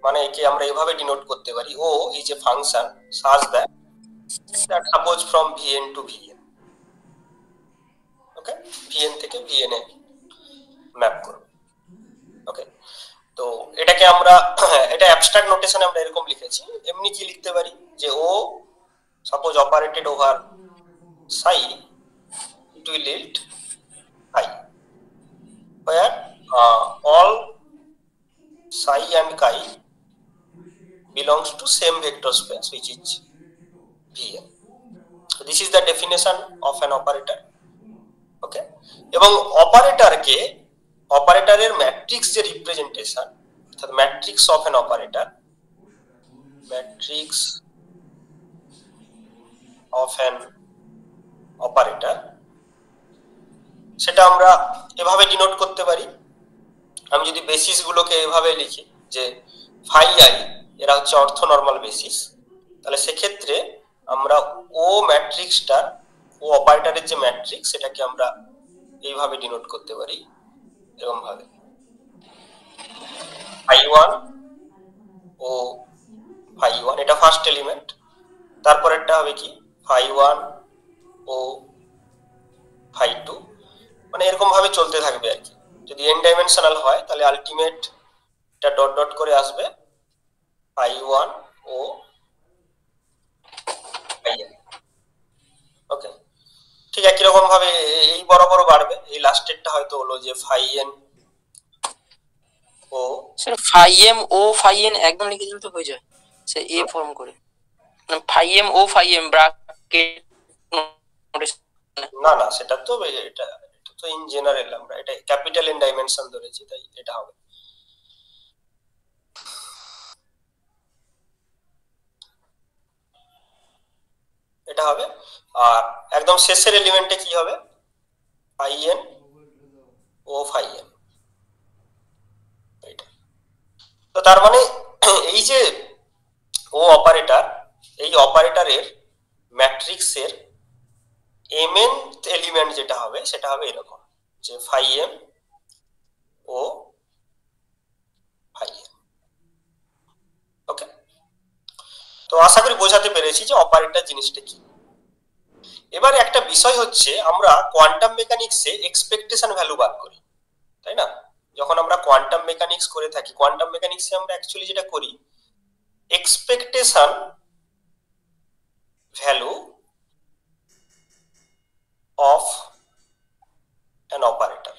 মানে একে আমরা এভাবে ডিনোট করতে পারি, O is a function such that suppose from vn to vn, okay, vn থেকে vn এ ম্যাপ করব। ওকে, তো এটাকে আমরা এটা অ্যাবস্ট্রাক্ট নোটেশনে আমরা এরকম লিখেছি। এমনি কি লিখতে পারি যে O suppose operated over psi, it will yield phi, where all psi and chi belongs to same vector space which is vn. So this is the definition of an operator. ওকে, এবং অপারেটরকে অপারেটরের ম্যাট্রিক্স যে representation, অর্থাৎ matrix of an operator, matrix of an operator, সেটা আমরা এভাবে denote করতে পারি। আমি যদি বেসিস গুলোকে এভাবে লিখি যে ফাই আই এরা হচ্ছে অর্থনর্মাল বেসিস, তাহলে সেক্ষেত্রে আমরা ও ম্যাট্রিক্সটার, ও অপারেটরের যে ম্যাট্রিক্স সেটাকে আমরা এইভাবে ডিনোট করতে পারি, এরকম ভাবে ফাই ওয়ান ও ফাই ওয়ান, এটা ফার্স্ট এলিমেন্ট। তারপরেরটা হবে কি ফাই ওয়ান ও ফাই টু, মানে এরকম ভাবে চলতে থাকবে আর কি। যদি এন ডাইমেনশনাল হয় তাহলে আলটিমেট এটা ডট ডট করে আসবে ফাই ওয়ান ও ফাই এন। ওকে, ঠিক একই রকম ভাবে এই বরাবর বাড়বে। এই লাস্টেরটা হয়তো হলো যে phi N O sir phi M O phi n একদম লিখে দিলে তো হয়ে যায় স্যার, এ ফর্ম করে phi M O phi m bracket. না না, সেটা তো এটা তো ইন জেনারেল আমরা এটা ক্যাপিটাল এন ডাইমেনশন ধরেছি, তাই এটা হবে। এটা হবে। আর একদম শেষের এলিমেন্টে কি হবে phi N O phi n, এটা। তো তার মানে এই যে ও অপারেটর, এই অপারেটরের ম্যাট্রিক্সের এমএন এলিমেন্ট যেটা হবে সেটা হবে এরকম যে phi M O phi N. Okay, তো আশা করি বোঝাতে পেরেছি যে অপারেটর জিনিসটা কি। এবারে একটা বিষয় হচ্ছে আমরা কোয়ান্টাম মেকানিক্সে এক্সপেকটেশন ভ্যালু বার করি, তাই না? যখন আমরা কোয়ান্টাম মেকানিক্স করে থাকি, কোয়ান্টাম মেকানিক্সে আমরা অ্যাকচুয়ালি যেটা করি expectation value of an operator,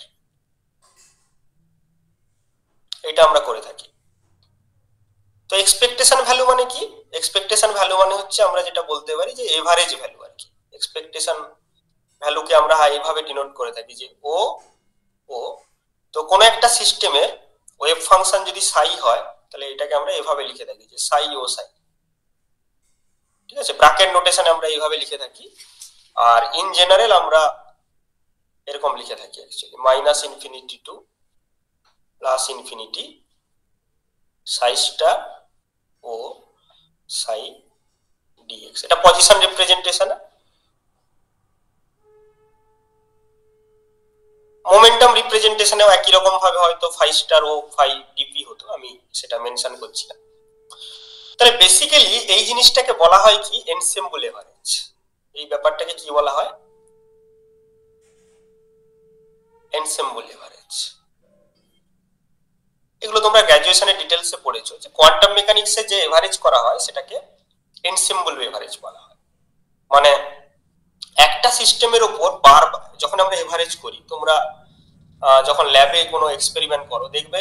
এটা আমরা করে থাকি। তো এক্সপেকটেশন ভ্যালু মানে কি? এক্সপেকটেশন ভ্যালু মানে হচ্ছে আমরা যেটা বলতে পারি যে এভারেজ ভ্যালু আর কি। এক্সপেকটেশন ভ্যালুকে আমরা এইভাবে ডিনোট করে থাকি যে ও ও। তো কোনো একটা সিস্টেমের ওয়েভ ফাংশন যদি সাই হয় তাহলে এটাকে আমরা এভাবে লিখে থাকি যে সাই ও সাই, ঠিক আছে? ব্র্যাকেট নোটেশনে আমরা এইভাবে লিখে থাকি। আর ইন জেনারেল আমরা এরকম লিখে থাকি actually minus infinity to plus infinity psi star O psi dx, এটা পজিশন রিপ্রেজেন্টেশন। মোমেন্টাম রিপ্রেজেন্টেশনেও একই রকম ভাবে হয়তো ফাই স্টার ও ফাই ডিপি হতো, আমি সেটা মেনশন করছি না। তাহলে বেসিক্যালি এই জিনিসটাকে বলা হয় কি এনসেম্বল এভারেজ। এই ব্যাপারটাকে কি বলা হয়? Ensemble average. এগুলো তোমরা গ্র্যাজুয়েশনে ডিটেলসে পড়েছো যে কোয়ান্টাম মেকানিক্সে যে এভারেজ করা হয় সেটাকে এনসেম্বল এভারেজ বলা হয়। মানে একটা সিস্টেমের উপর বারবার যখন আমরা এভারেজ করি, তোমরা যখন ল্যাবে কোনো এক্সপেরিমেন্ট করো দেখবে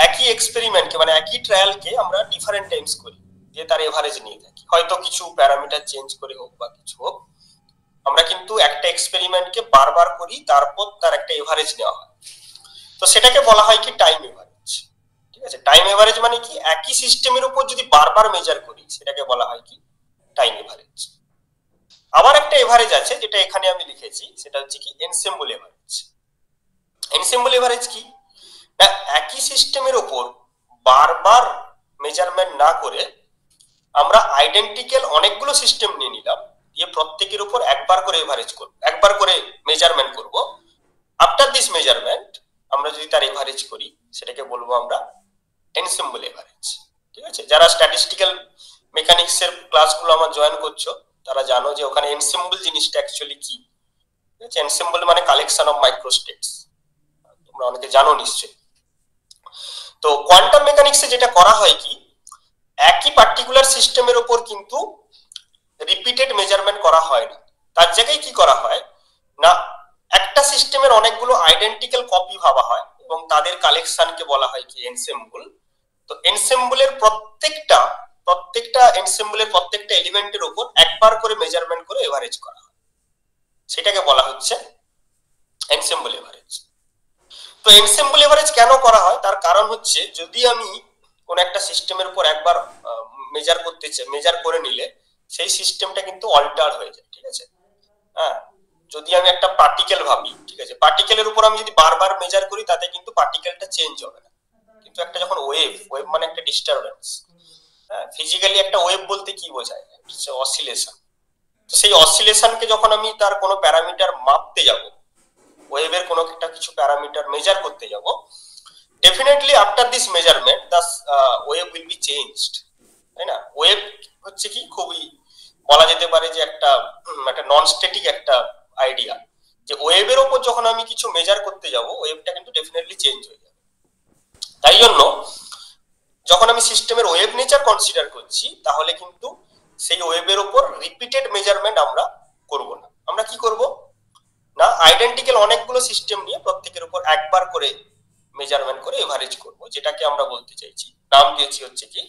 একই এক্সপেরিমেন্টকে মানে একই ট্রায়ালকে আমরা ডিফারেন্ট টাইমস করি, দিয়ে তার এভারেজ নিয়ে থাকি, হয়তো কিছু প্যারামিটার চেঞ্জ করে হোক বা কিছু হোক। আমরা কিন্তু একটা এক্সপেরিমেন্টকে বারবার করি, তারপর তার একটা এভারেজ নেওয়া হয়। তো সেটাকে বলা হয় কি টাইম এভারেজ, ঠিক আছে? টাইম এভারেজ মানে কি একই সিস্টেমের উপর যদি বারবার মেজার করি সেটাকে বলা হয় কি টাইম এভারেজ। আবার একটা এভারেজ আছে যেটা এখানে আমি লিখেছি, সেটা হচ্ছে কি এনসেম্বল এভারেজ। এনসেম্বল এভারেজ কি না, একই সিস্টেমের উপর বারবার মেজারমেন্ট না করে আমরা আইডেন্টিক্যাল অনেকগুলো সিস্টেম নিয়ে নিলাম, দিয়ে প্রত্যেকের উপর একবার করে এভারেজ করব, একবার করে মেজারমেন্ট করব। আফটার দিস মেজারমেন্ট আমরা যদি তার এভারেজ করি সেটাকে বলবো আমরা এনসেম্বল এভারেজ। ঠিক আছে? যারা স্ট্যাটিস্টিক্যাল মেকানিক্স এর ক্লাসগুলো আমার জয়েন করছো তারা জানো যে ওখানে এনসেম্বল জিনিসটা অ্যাকচুয়ালি কি। ঠিক আছে? এনসেম্বল মানে কালেকশন অফ মাইক্রোস্টেটস, তোমরা অনেকে জানো নিশ্চয়ই। তো কোয়ান্টাম মেকানিক্সে যেটা করা হয় কি, একই পার্টিকুলার সিস্টেমের উপর কিন্তু রিপিটেড মেজারমেন্ট করা হয় না। তার জায়গায় কি করা হয় না, একটা সিস্টেমের অনেকগুলো আইডেন্টিক্যাল কপি ভাবা হয় এবং তাদের কালেকশনকে বলা হয় কি এনসেম্বল। তো এনসেম্বলের প্রত্যেকটা এনসেম্বলের প্রত্যেকটা এলিমেন্টের উপর একবার করে মেজারমেন্ট করে এভারেজ করা হয়, সেটাকে বলা হচ্ছে এনসেম্বল এভারেজ। তো এনসেম্বল এভারেজ কেন করা হয়, তার কারণ হচ্ছে যদি আমি কোন একটা সিস্টেমের উপর একবার মেজার করে নিলে সেই সিস্টেমটা কিন্তু অল্টার হয়ে যায়। ঠিক আছে? হ্যাঁ, যদি আমি একটা পার্টিকেল ভাবি, ঠিক আছে, পার্টিকেলের উপর আমি যদি বারবার মেজার করি তাতে কিন্তু পার্টিকেলটা চেঞ্জ হবে না। কিন্তু একটা যখন ওয়েভ মানে একটা ডিস্টারবেন্স, হ্যাঁ, ফিজিক্যালি একটা ওয়েভ বলতে কি বোঝায়, হচ্ছে অসিলেশন। তো সেই অসিলেশনকে যখন আমি তার কোনো প্যারামিটার মাপতে যাব, ওয়েভের কোনো একটা কিছু প্যারামিটার মেজার করতে যাব, definitely after this measurement the wave will be changed. তাই না? ওয়েভ হচ্ছে কি, খুবই বলা যেতে পারে যে একটা নন স্ট্যাটিক একটা আইডিয়া, যে ওয়েভের উপর যখন আমি কিছু মেজার করতে যাব ওয়েভটা কিন্তু ডেফিনেটলি চেঞ্জ হয়ে যাবে। তাই জন্য যখন আমি সিস্টেমের ওয়েভ নেচার কনসিডার করছি তাহলে কিন্তু সেই ওয়েভের উপর রিপিটেড মেজারমেন্ট আমরা করব না। আমরা কি করব না, আইডেন্টিক্যাল অনেকগুলো সিস্টেম নিয়ে প্রত্যেকের উপর একবার করে মেজারমেন্ট করে এভারেজ করব, যেটাকে আমরা বলতে চাইছি, নাম দিয়েছি হচ্ছে কি,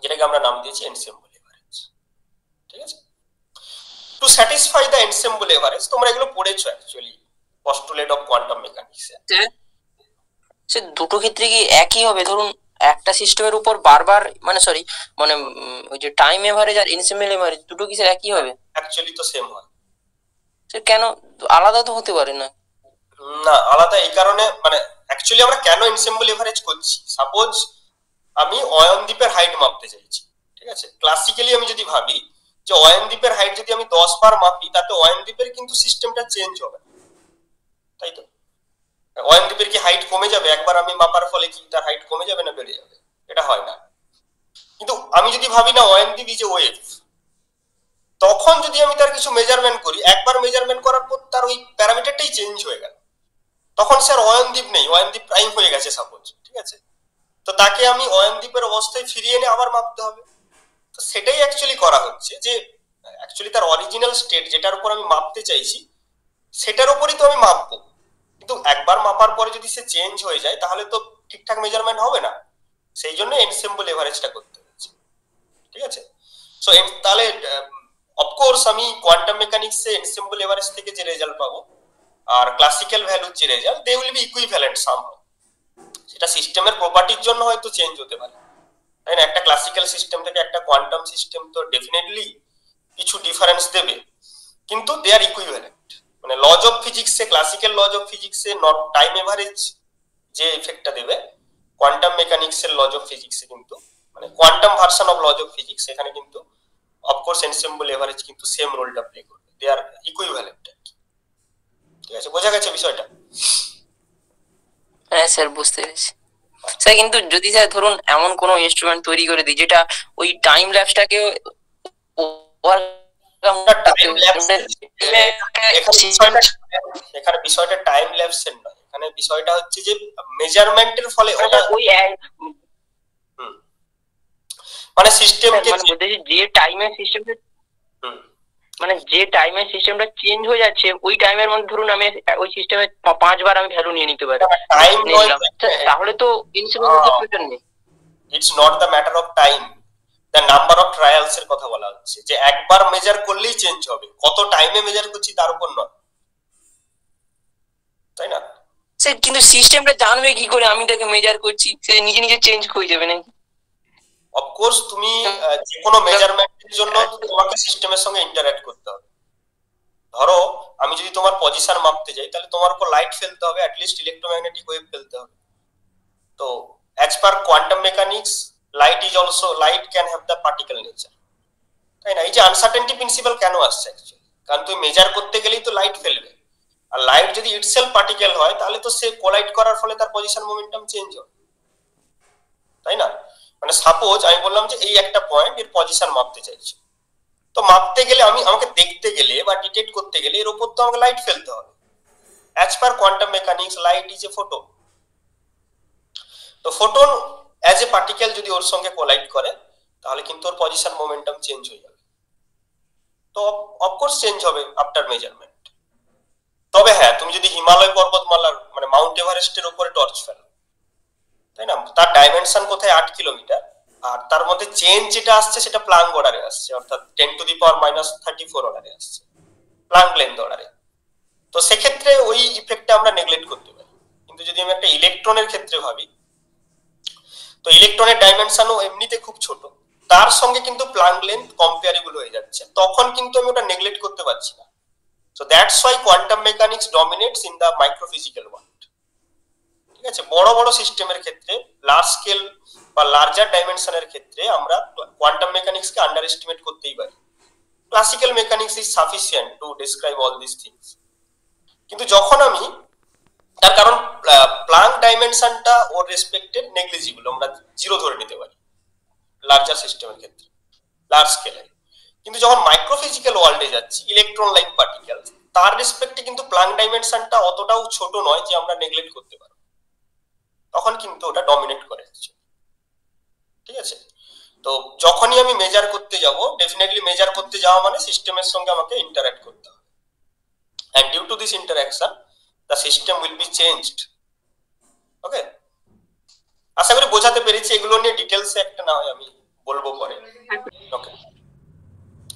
যেটাকে আমরা নাম দিয়েছি এনসেম্বল এভারেজ। ঠিক আছে? Two satisfy the ensemble average, তোমরা এগুলো পড়েছো অ্যাকচুয়ালি পস্টুলেট অফ কোয়ান্টাম মেকানিক্সে। সে দুটো ক্ষেত্রে কি একই হবে? ধরুন একটা সিস্টেমের উপর বারবার মানে ওই যে টাইম এভারেজ আর এনসেম্বল এভারেজ দুটো কি স্যার একই হবে? অ্যাকচুয়ালি তো সেম হয়। সে কেন আলাদা তো হতে পারে না? না, আলাদা এই কারণে, মানে অ্যাকচুয়ালি আমরা কেন এনসেম্বল এভারেজ করছি, সাপোজ আমি অয়নদ্বীপের হাইট মাপতে চাইছি। ঠিক আছে? ক্লাসিক্যালি আমি যদি ভাবি যে অয়নদ্বীপের হাইট যদি আমি 10 বার মাপি তাতে অয়নদ্বীপের কিন্তু সিস্টেমটা চেঞ্জ হবে, তাই তো? অয়নদ্বীপের কি হাইট কমে যাবে একবার আমি মাপার ফলে? কি তার হাইট কমে যাবে না বেড়ে যাবে? এটা হয় না। কিন্তু আমি যদি ভাবি না অয়নদ্বীপ ইজ এ ওয়েভ, তখন যদি আমি তার কিছু মেজারমেন্ট করি, একবার মেজারমেন্ট করার পর তার ওই প্যারামিটারটাই চেঞ্জ হয়ে গেল, তখন স্যার অয়নদ্বীপ নেই, অয়নদ্বীপ প্রাইম হয়ে গেছে সাপোজ। ঠিক আছে? তো তাকে আমি অয়নদ্বীপের অবস্থায় ফিরিয়ে এনে আবার মাপতে হবে। তো সেটাই অ্যাকচুয়ালি করা হচ্ছে, যে অ্যাকচুয়ালি তার অরিজিনাল স্টেট যেটার উপর আমি মাপতে চাইছি সেটার উপরই তো আমি মাপবো, কিন্তু একবার মাপার পরে যদি সে চেঞ্জ হয়ে যায় তাহলে তো ঠিকঠাক মেজারমেন্ট হবে না। সেই জন্য এনসেম্বল এভারেজটা করতে হচ্ছে। ঠিক আছে? সো তাহলে অফকোর্স আমি কোয়ান্টাম মেকানিক্সে এনসেম্বল এভারেজ থেকে যে রেজাল্ট পাবো আর ক্লাসিক্যাল ভ্যালুর যে result, they will be equivalent somehow. সেটা সিস্টেমের প্রপার্টির জন্য হয়তো চেঞ্জ হতে পারে, তাই না? একটা ক্লাসিক্যাল সিস্টেম থেকে একটা কোয়ান্টাম সিস্টেম তো ডেফিনেটলি কিছু ডিফারেন্স দেবে, কিন্তু দে আর ইকুইভ্যালেন্ট। মানে লজ অফ ফিজিক্সে, ক্লাসিক্যাল লজ অফ ফিজিক্সে টাইম এভারেজ যে এফেক্টটা দেবে, কোয়ান্টাম মেকানিক্সের লজ অফ ফিজিক্সে কিন্তু, মানে quantum version of lodge of physics, এখানে কিন্তু অফকোর্স এনসেম্বল এভারেজ কিন্তু সেম রোলটা প্লে করবে, দে আর ইকুইভ্যালেন্ট। ঠিক আছে? বোঝা গেছে বিষয়টা? হ্যাঁ স্যার, বুঝতে পেরেছি স্যার। কিন্তু যদি স্যার ধরুন এমন কোনো ইনস্ট্রুমেন্ট তৈরি করে দিই যেটা ওই টাইম ল্যাপসটাকে এখানে বিষয়টা টাইম ল্যাপসের নয়, এখানে বিষয়টা হচ্ছে যে মেজারমেন্টের ফলে ওই মানে সিস্টেমকে যে টাইমের সিস্টেমটা, মানে যে টাইমের সিস্টেমটা চেঞ্জ হয়ে যাচ্ছে ওই টাইমের মধ্যে ধরুন আমি ওই সিস্টেমে 5 বার আমি ভ্যালু নিয়ে নিতে পারি, টাইম নয়, তাহলে তো ইনসিডেন্ট প্রয়োজন নেই। It's not the matter of time, the number of trials এর কথা বলা হচ্ছে, যে একবার মেজার করলেই চেঞ্জ হবে, কত টাইমে মেজার করছি তার উপর নয়, তাই না? স্যার কিন্তু সিস্টেমটা জানবে কি করে আমি তাকে মেজার করছি? সে নিজে নিজে চেঞ্জ হয়ে যাবে নাকি? অফকোর্স তুমি যে কোনো মেজারমেন্টের জন্য তোমাকে সিস্টেমের সঙ্গে ইন্টারঅ্যাক্ট করতে হবে। ধরো আমি যদি তোমার পজিশন মাপতে যাই তাহলে তোমার উপর লাইট ফেলতে হবে, অ্যাটলিস্ট ইলেকট্রোম্যাগনেটিক ওয়েভ ফেলতে হবে। তো as per quantum mechanics light can have the particle nature, তাই না? এই যে আনসার্টেনটি প্রিন্সিপাল কেন আসছে অ্যাকচুয়ালি, কারণ তুমি মেজার করতে গেলেই তো লাইট ফেলবে, আর লাইট যদি ইটসেলফ পার্টিকেল হয় তাহলে তো সে কোলাইড করার ফলে তার পজিশন মোমেন্টাম চেঞ্জ হয়, তাই না? মানে সাপোজ আমি বললাম যে এই একটা পয়েন্ট, এর পজিশন মাপতে চাইছি, তো মাপতে গেলে আমাকে দেখতে গেলে বা ডিটেক্ট করতে গেলে এর উপর তো আমাকে লাইট ফেলতে হবে। As per quantum mechanics light is a photon. তো ফোটন অ্যাজ এ পার্টিকেল যদি ওর সঙ্গে কোলাইড করে তাহলে কিন্তু ওর পজিশন মোমেন্টাম চেঞ্জ হয়ে যাবে। তো অফকোর্স চেঞ্জ হবে আফটার মেজারমেন্ট। তবে হ্যাঁ, তুমি যদি হিমালয় পর্বতমালার মানে মাউন্ট এভারেস্টের উপরে টর্চ ফেলো, তাই না, তার ডাইমেনশন কোথায় 8 কিলোমিটার, আর তার মধ্যে চেঞ্জ যেটা আসছে সেটা প্লাঙ্ক অর্ডারে আসছে, অর্থাৎ 10⁻⁻³ অর্ডারে আসছে, প্লাঙ্ক লেন্থ অর্ডারে। তো সেক্ষেত্রে ওই ইফেক্টটা আমরা নেগলেক্ট করতে পারি। কিন্তু যদি আমি একটা ইলেকট্রনের ক্ষেত্রে ভাবি, তো ইলেকট্রনের ডাইমেনশনও এমনিতে খুব ছোট, তার সঙ্গে কিন্তু প্লাঙ্ক লেন্থ কম্পেয়ারেবল হয়ে যাচ্ছে, তখন কিন্তু আমি ওটা নেগলেক্ট করতে পারছি না। So that's why quantum mechanics dominates in the microphysical world. ঠিক আছে, বড় বড় সিস্টেমের ক্ষেত্রে, লার্জ স্কেল বা লার্জার ডাইমেনশনের ক্ষেত্রে আমরা কোয়ান্টাম মেকানিক্সকে আন্ডার এস্টিমেট করতেই পারি। Classical mechanics is sufficient to describe all this things. কিন্তু যখন আমি, তার কারণ প্লাঙ্ক ডাইমেনশনটা ওর রেসপেক্টে নেগলিজিবল, আমরা 0 ধরে নিতে পারি লার্জার সিস্টেমের ক্ষেত্রে, লার্জ স্কেলে। কিন্তু যখন মাইক্রোফিজিক্যাল ওয়ার্ল্ডে যাচ্ছি, ইলেকট্রন লাইক পার্টিকেল, তার রেসপেক্টে কিন্তু প্লাঙ্ক ডাইমেনশনটা অতটাও ছোট নয় যে আমরা নেগলেক্ট করতে পারবো, তখন কিন্তু ওটা ডমিনেট করে যাচ্ছে। ঠিক আছে, তো যখনই আমি মেজার করতে যাব, ডেফিনেটলি মেজার করতে যাওয়া মানে সিস্টেমের সঙ্গে আমাকে ইন্টারঅ্যাক্ট করতে হবে, and due to this interaction the system will be changed. ওকে, আশা করি বোঝাতে পেরেছি। এগুলো নিয়ে ডিটেলসে একটা না হয় আমি বলবো পরে। ওকে,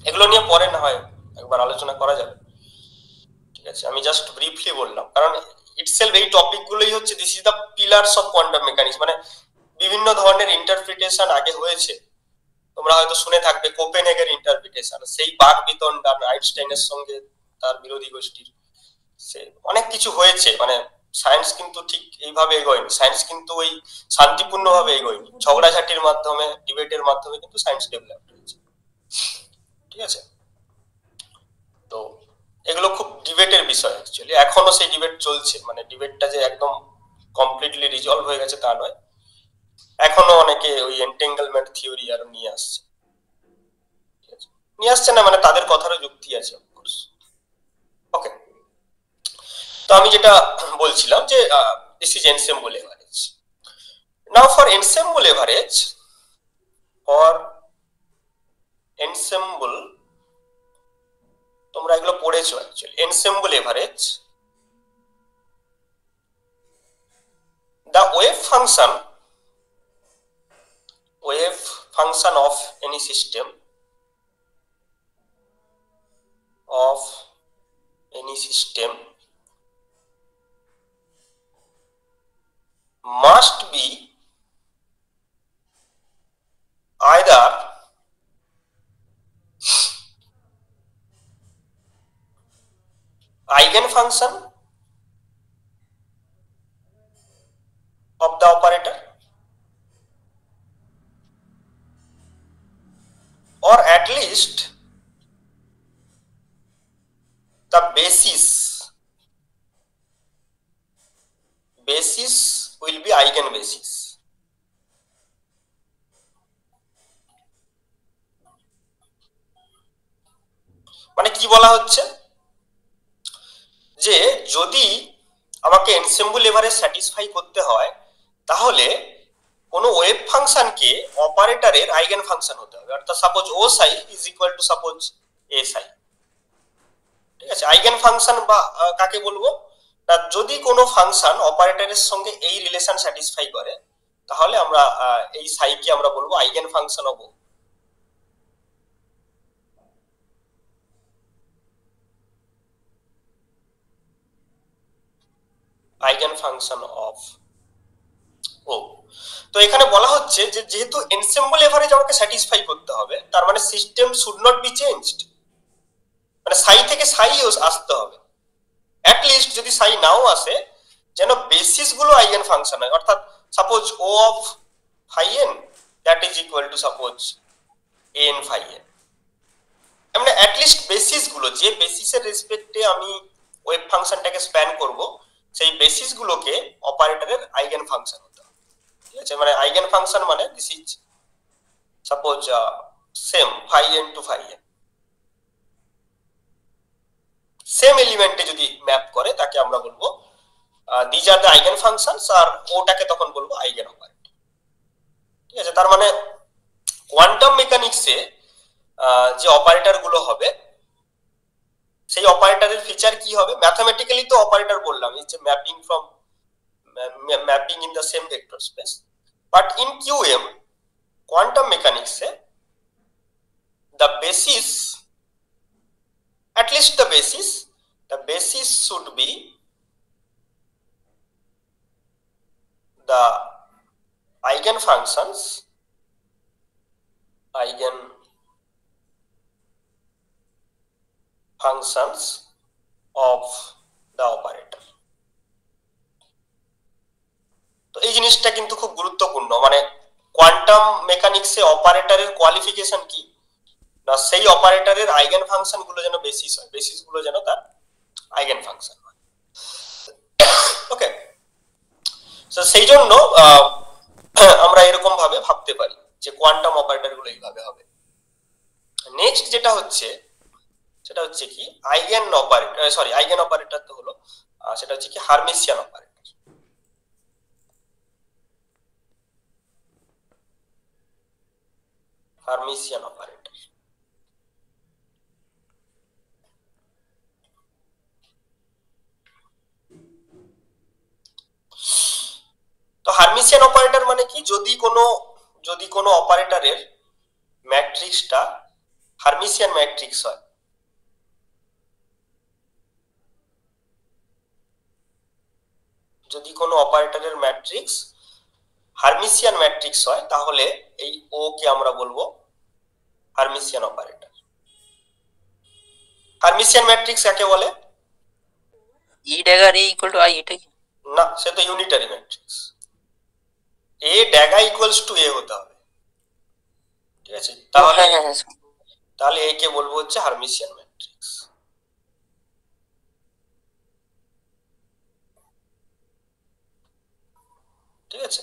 এগুলো নিয়ে পরে না হয় একবার আলোচনা করা যাবে। ঠিক আছে, আমি জাস্ট ব্রিফলি বললাম, কারণ ইটসেলফ এই টপিকগুলোই হচ্ছে this is the pillars of quantum mechanics. মানে বিভিন্ন ধরনের ইন্টারপ্রিটেশন আগে হয়েছে, তোমরা হয়তো শুনে থাকবে কোপেনহেগের ইন্টারপ্রিটেশন, সেই বাক বিতণ্ডা আইনস্টাইনের সঙ্গে তার বিরোধী গোষ্ঠীর, সে অনেক কিছু হয়েছে। মানে সায়েন্স কিন্তু ঠিক এইভাবে এগোয়নি, সায়েন্স কিন্তু ওই শান্তিপূর্ণভাবে এগোয়নি, ঝগড়াঝাটির মাধ্যমে, ডিবেটের মাধ্যমে কিন্তু সায়েন্স ডেভেলপ হয়েছে। ঠিক আছে, তো এগুলো খুব ডিবেটের বিষয় অ্যাকচুয়ালি, এখনো সেই ডিবেট চলছে। মানে ডিবেটটা যে একদম কমপ্লিটলি রিজলভ হয়ে গেছে তা নয়, এখনো অনেকে ওই এন্টেঙ্গলমেন্ট থিওরি আরো নিয়ে আসছে। নিয়ে আসছে না মানে তাদের কথারও যুক্তি আছে অফকোর্স। ওকে, তো আমি যেটা বলছিলাম যে this is ensemble average. Now for ensemble average, for ensemble, তোমরা এগুলো পড়েছো actually, ensemble average, the wave function of any system must be either eigenfunction of the operator or at least the basis will be eigenbasis. মানে কি বলা হচ্ছে, যে যদি আমাকে এনসেম্বল এভারেজ স্যাটিসফাই করতে হয় তাহলে কোনো ওয়েভ ফাংশনকে অপারেটরের আইগেন ফাংশন হতে হবে, অর্থাৎ suppose O Sai is equal to suppose এ সাই। ঠিক আছে, আইগেন ফাংশন বা কাকে বলবো, যদি কোনো ফাংশন অপারেটরের সঙ্গে এই রিলেশন স্যাটিসফাই করে তাহলে আমরা এই সাইকে আমরা বলবো eigenfunction of O. Eigenfunction of O. তো এখানে বলা হচ্ছে যে যেহেতু এনসেম্বল এভারেজ আমাকে স্যাটিসফাই করতে হবে, তার মানে system should not be changed, মানে সাই থেকে সাই আসতে হবে। অ্যাট লিস্ট যদি সাই নাও আসে, যেন বেসিস গুলো আইগেন ফাংশন হয়, অর্থাৎ suppose O of phi n that is equal to suppose n phi n. মানে অ্যাট লিস্ট বেসিস গুলো, যে বেসিসের রেসপেক্টে আমি ওয়েভ ফাংশনটাকে স্প্যান করব, সেই বেসিস গুলোকে অপারেটরের আইগেন ফাংশন হতে হবে। ঠিক আছে, মানে আইগেন ফাংশন মানে this is suppose same phi n to phi n, same এলিমেন্টে যদি ম্যাপ করে তাকে আমরা বলবো দিজ আর দ্য আইগেন ফাংশনস, আর ওটাকে তখন বলবো আইগেন অপারেটর। ঠিক আছে, তার মানে কোয়ান্টাম মেকানিক্সে যে অপারেটর গুলো হবে সেই অপারেটরের ফিচার কি হবে? ম্যাথমেটিক্যালি তো অপারেটর বললাম, it's mapping from mapping in the same vector space, but in QM quantum মেকানিক্সে the basis, at least the basis should be the eigen functions of the operator। তো এই জিনিসটা কিন্তু খুব গুরুত্বপূর্ণ, মানে কোয়ান্টাম মেকানিক্সে অপারেটরের কোয়ালিফিকেশন কি না, সেই অপারেটরের আইগেন ফাংশন গুলো যেন বেসিস হয়, বেসিস গুলো যেন তার আইগেন ফাংশন হয়। ওকে, তো সেই জন্য আমরা এরকম ভাবে ভাবতে পারি যে কোয়ান্টাম অপারেটর গুলো এইভাবে হবে। নেক্সট যেটা হচ্ছে সেটা হচ্ছে কি আইগেন অপারেটর তো হলো, সেটা হচ্ছে কি হার্মিসিয়ান অপারেটর। হার্মিসিয়ান অপারেটর, তো হার্মিসিয়ান অপারেটর মানে কি, যদি কোনো অপারেটরের ম্যাট্রিক্সটা হার্মিসিয়ান ম্যাট্রিক্স হয়, যদি কোনো অপারেটরের ম্যাট্রিক্স হার্মিসিয়ান ম্যাট্রিক্স হয় তাহলে এই ও কে আমরা বলবো হার্মিসিয়ান অপারেটর। হার্মিসিয়ান ম্যাট্রিক্স কাকে বলে? A dagger A equal to I, এটা কি? না, সে তো unitary matrix, A dagger equals to A হতে হবে। ঠিক আছে, তাহলে এ কে বলবো হচ্ছে হার্মিসিয়ান ম্যাট্রিক্স। ঠিক আছে,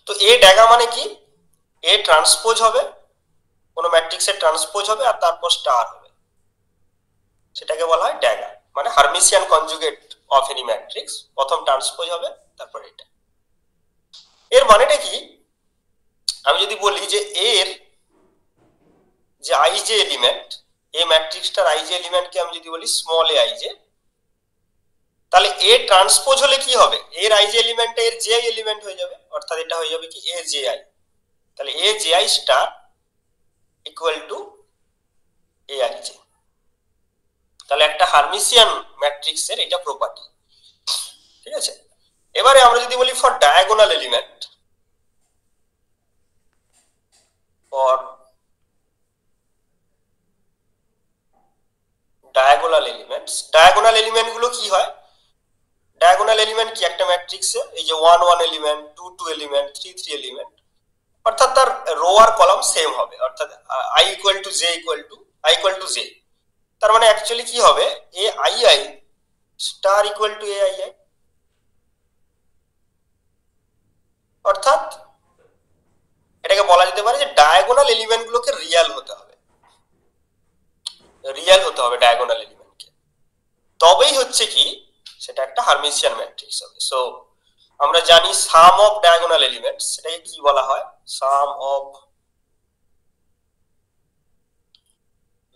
তো এ ড্যাগা মানে কি, এ ট্রান্সপোজ হবে, কোন ম্যাট্রিক্সের ট্রান্সপোজ হবে আর তারপর স্টার হবে, সেটাকে বলা হয় ড্যাগা, মানে হার্মিসিয়ান কনজুগেট অফ এনি ম্যাট্রিক্স, প্রথম ট্রান্সপোজ হবে তারপর এটা। এর মানেটা কি, আমি যদি বলি যে এর যে আইজে এলিমেন্ট, এই ম্যাট্রিক্সটার আইজে এলিমেন্টকে আমি যদি বলি স্মল এ আইজে, তাহলে এ ট্রান্সপোজ হলে কি হবে, এর আইজে এলিমেন্ট এর জে আই এলিমেন্ট হয়ে যাবে, অর্থাৎ এটা হয়ে যাবে কি এ জে আই, তাহলে A J I star equal to A I J. তাহলে একটা হার্মিসিয়ান ম্যাট্রিক্সের এটা প্রপার্টি। ঠিক আছে, এবারে আমরা যদি বলি for diagonal element, for diagonal element গুলো কি হয়, ডায়াগোনাল এলিমেন্ট কি একটা ম্যাট্রিক্সে, এই যে 1 1 এলিমেন্ট, 2 2 এলিমেন্ট, 3 3 এলিমেন্ট, অর্থাৎ তার রো আর কলাম সেম হবে, অর্থাৎ i ইকুয়াল টু জে, তার মানে অ্যাকচুয়ালি কি হবে, A I I star equal to A I I, অর্থাৎ এটাকে বলা যেতে পারে যে ডায়াগোনাল এলিমেন্ট গুলোকে রিয়াল হতে হবে ডায়াগোনাল এলিমেন্টকে, তবেই হচ্ছে কি সেটা একটা হার্মিসিয়ান ম্যাট্রিক্স হবে। সো আমরা জানি সাম অফ ডায়াগোনাল এলিমেন্টস, সেটাকে কি বলা হয়, sum of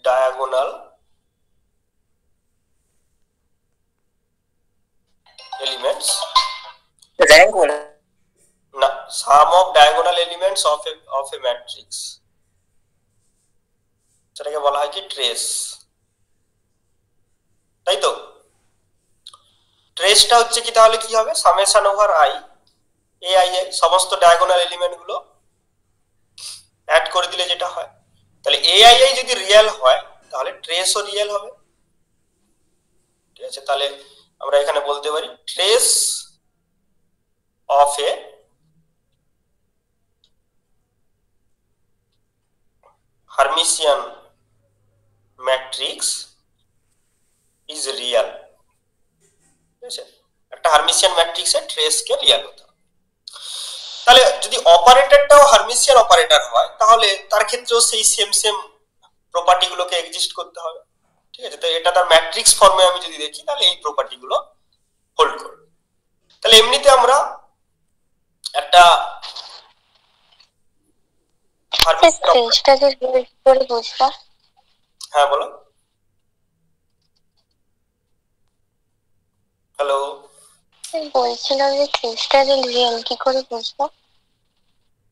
diagonal elements, rank বলে না, sum of diagonal elements of a matrix, সেটাকে বলা হয় কি ট্রেস, তাই তো? ট্রেসটা হচ্ছে কি, তাহলে কি হবে, summation over I A I I, সমস্ত ডায়াগোনাল এলিমেন্ট গুলো অ্যাড করে দিলে যেটা হয়, তাহলে এ আই আই যদি রিয়েল হয় তাহলে ট্রেসও রিয়েল হবে। ঠিক আছে, তাহলে আমরা এখানে বলতে পারি trace of a Hermitian matrix is real. ঠিক আছে, একটা হার্মিসিয়ান ম্যাট্রিক্সের ট্রেস কে রিয়েল হতে হবে। তাহলে যদি অপারেটরটাও হার্মিসিয়ান অপারেটর হয় তাহলে তার ক্ষেত্রেও সেই সেম সেম প্রপার্টি গুলোকে এক্সিস্ট করতে হবে, ঠিক আছে। তো এটা তার ম্যাট্রিক্স ফর্মে আমি যদি দেখি তাহলে এই প্রপার্টি গুলো হোল্ড করবে। তাহলে এমনিতে আমরা একটা হ্যাঁ বলো। হ্যালো, বলছিলাম যে ক্রিস্টাল রিয়েল কি করে বুঝবো?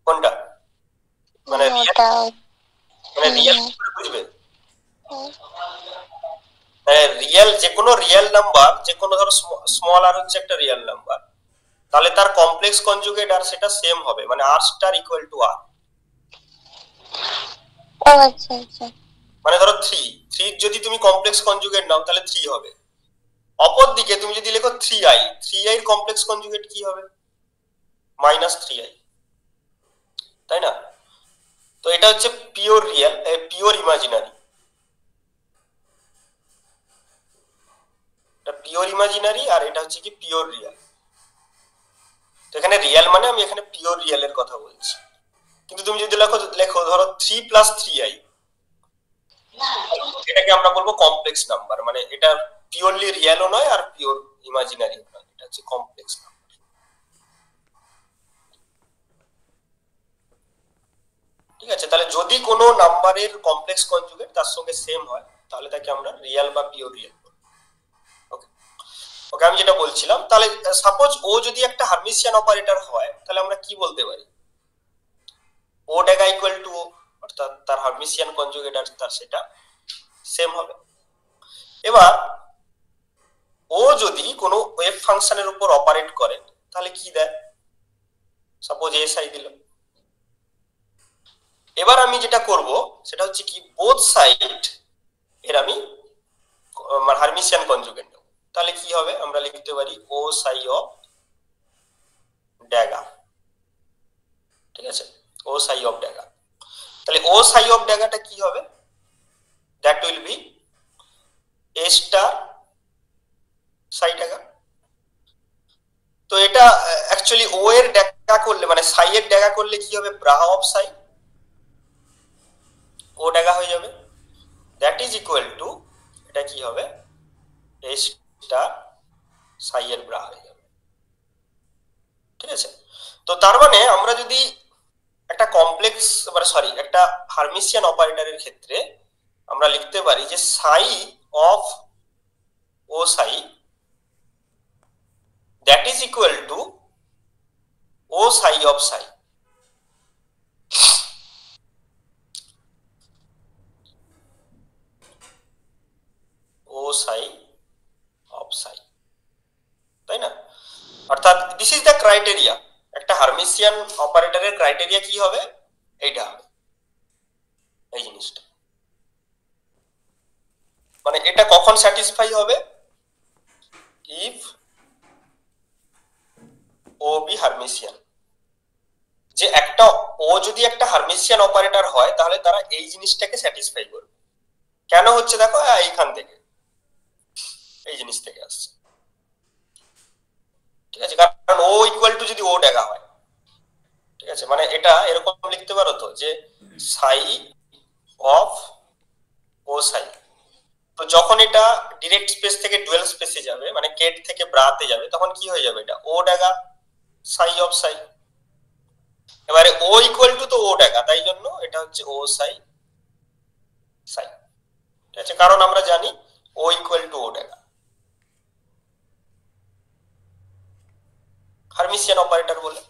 কোনটা? মানে ওটা রিয়েল কি করে বুঝবে? রিয়েল যে কোনো রিয়েল নাম্বার, যে কোনো ধরো স্মল আর হচ্ছে একটা রিয়েল নাম্বার, তাহলে তার কমপ্লেক্স কনজুগেট আর সেটা সেম হবে, মানে আর স্টার ইকুয়াল টু আর। ও আচ্ছা আচ্ছা। মানে ধরো 3 যদি তুমি কমপ্লেক্স কনজুগেট নাও তাহলে 3 হবে। অপর দিকে তুমি যদি লেখো 3i, 3i এর কমপ্লেক্স কনজুগেট কি হবে? -3i, তাই না? তো এটা হচ্ছে পিওর রিয়েল, পিওর ইমাজিনারি। এটা পিওর ইমাজিনারি আর এটা হচ্ছে কি পিওর রিয়েল। তো এখানে রিয়েল মানে আমি এখানে পিওর রিয়েলের কথা বলছি। কিন্তু তুমি যদি লেখো ধরো 3 + 3i, এটাকে আমরা বলবো কমপ্লেক্স নাম্বার, মানে এটা পিওরলি রিয়েলও নয় আর পিওর ইমাজিনারি নয়, এটা হচ্ছে কমপ্লেক্স নাম্বার। ঠিক আছে, তাহলে যদি কোনো নাম্বারের কমপ্লেক্স কনজুগেট তার সঙ্গে সেম হয় তাহলে তাকে আমরা রিয়েল বা পিওর রিয়েল বলবো। ওকে ওকে, আমি যেটা বলছিলাম, তাহলে সাপোজ ও যদি একটা হার্মিসিয়ান অপারেটর হয় তাহলে আমরা কি বলতে পারি? ও ডেগা ইকুয়াল টু ও, অর্থাৎ তার হার্মিসিয়ান কনজুগেট আর তার সেটা সেম হবে। এবার ও যদি কোনো ওয়েভ ফাংশনের উপর অপারেট করে তাহলে কি দেয়? সাপোজ এসআই দিল। এবার আমি যেটা করব সেটা হচ্ছে কি বোথ সাইড এর আমি হার্মিসিয়ান কনজুগেট নেব। তাহলে কি হবে? আমরা লিখতে পারি ও সাই অফ ড্যাগা, ঠিক আছে, ও সাই অফ ড্যাগা। তাহলে ও সাই অফ ড্যাগাটা কি হবে? That will B A star সাই ড্যাগা। তো এটা অ্যাকচুয়ালি ও এর ড্যাগা করলে, মানে সাই এর ড্যাগা করলে কি হবে? ব্রা অফ সাই, ও ড্যাগা হয়ে যাবে। দ্যাট ইজ ইকুয়াল টু, এটা কি হবে? এ স্টার সাই এর ব্রা হয়ে যাবে, ঠিক আছে। তো তার মানে আমরা যদি একটা কমপ্লেক্স, মানে সরি, একটা হার্মিসিয়ান অপারেটরের ক্ষেত্রে আমরা লিখতে পারি যে সাই of O Sai that is equal to O Sai of Sai. O Sai of সাই, তাই না? অর্থাৎ দিস ইজ দ্য ক্রাইটেরিয়া। একটা হার্মিসিয়ান অপারেটরের ক্রাইটেরিয়া কি হবে? এইটা হবে, এই জিনিসটা। মানে এটা কখন স্যাটিসফাই হবে? If O be Hermitian. যে একটা ও যদি একটা হার্মিসিয়ান অপারেটর হয় তাহলে তারা এই জিনিসটাকে স্যাটিসফাই করবে। কেন হচ্ছে দেখো, এইখান থেকে, এই জিনিস থেকে আসছে, ঠিক আছে। কারণ ও ইকুয়াল টু যদি ও ড্যাগা হয়, ঠিক আছে, মানে এটা এরকম লিখতে পারো তো যে সাই অফ ও সাই। তো যখন এটা ডিরেক্ট স্পেস থেকে ডুয়েল স্পেসে যাবে, মানে কেট থেকে ব্রাতে যাবে, তখন কি হয়ে যাবে? এটা ও ড্যাগা সাই অফ সাই। এবারে ও ইকুয়াল টু তো ও ড্যাগা, তাই জন্য এটা হচ্ছে ও সাই সাই, ঠিক আছে। কারণ আমরা জানি ও ইকুয়াল টু ও ড্যাগা, হার্মিসিয়ান অপারেটর বলে।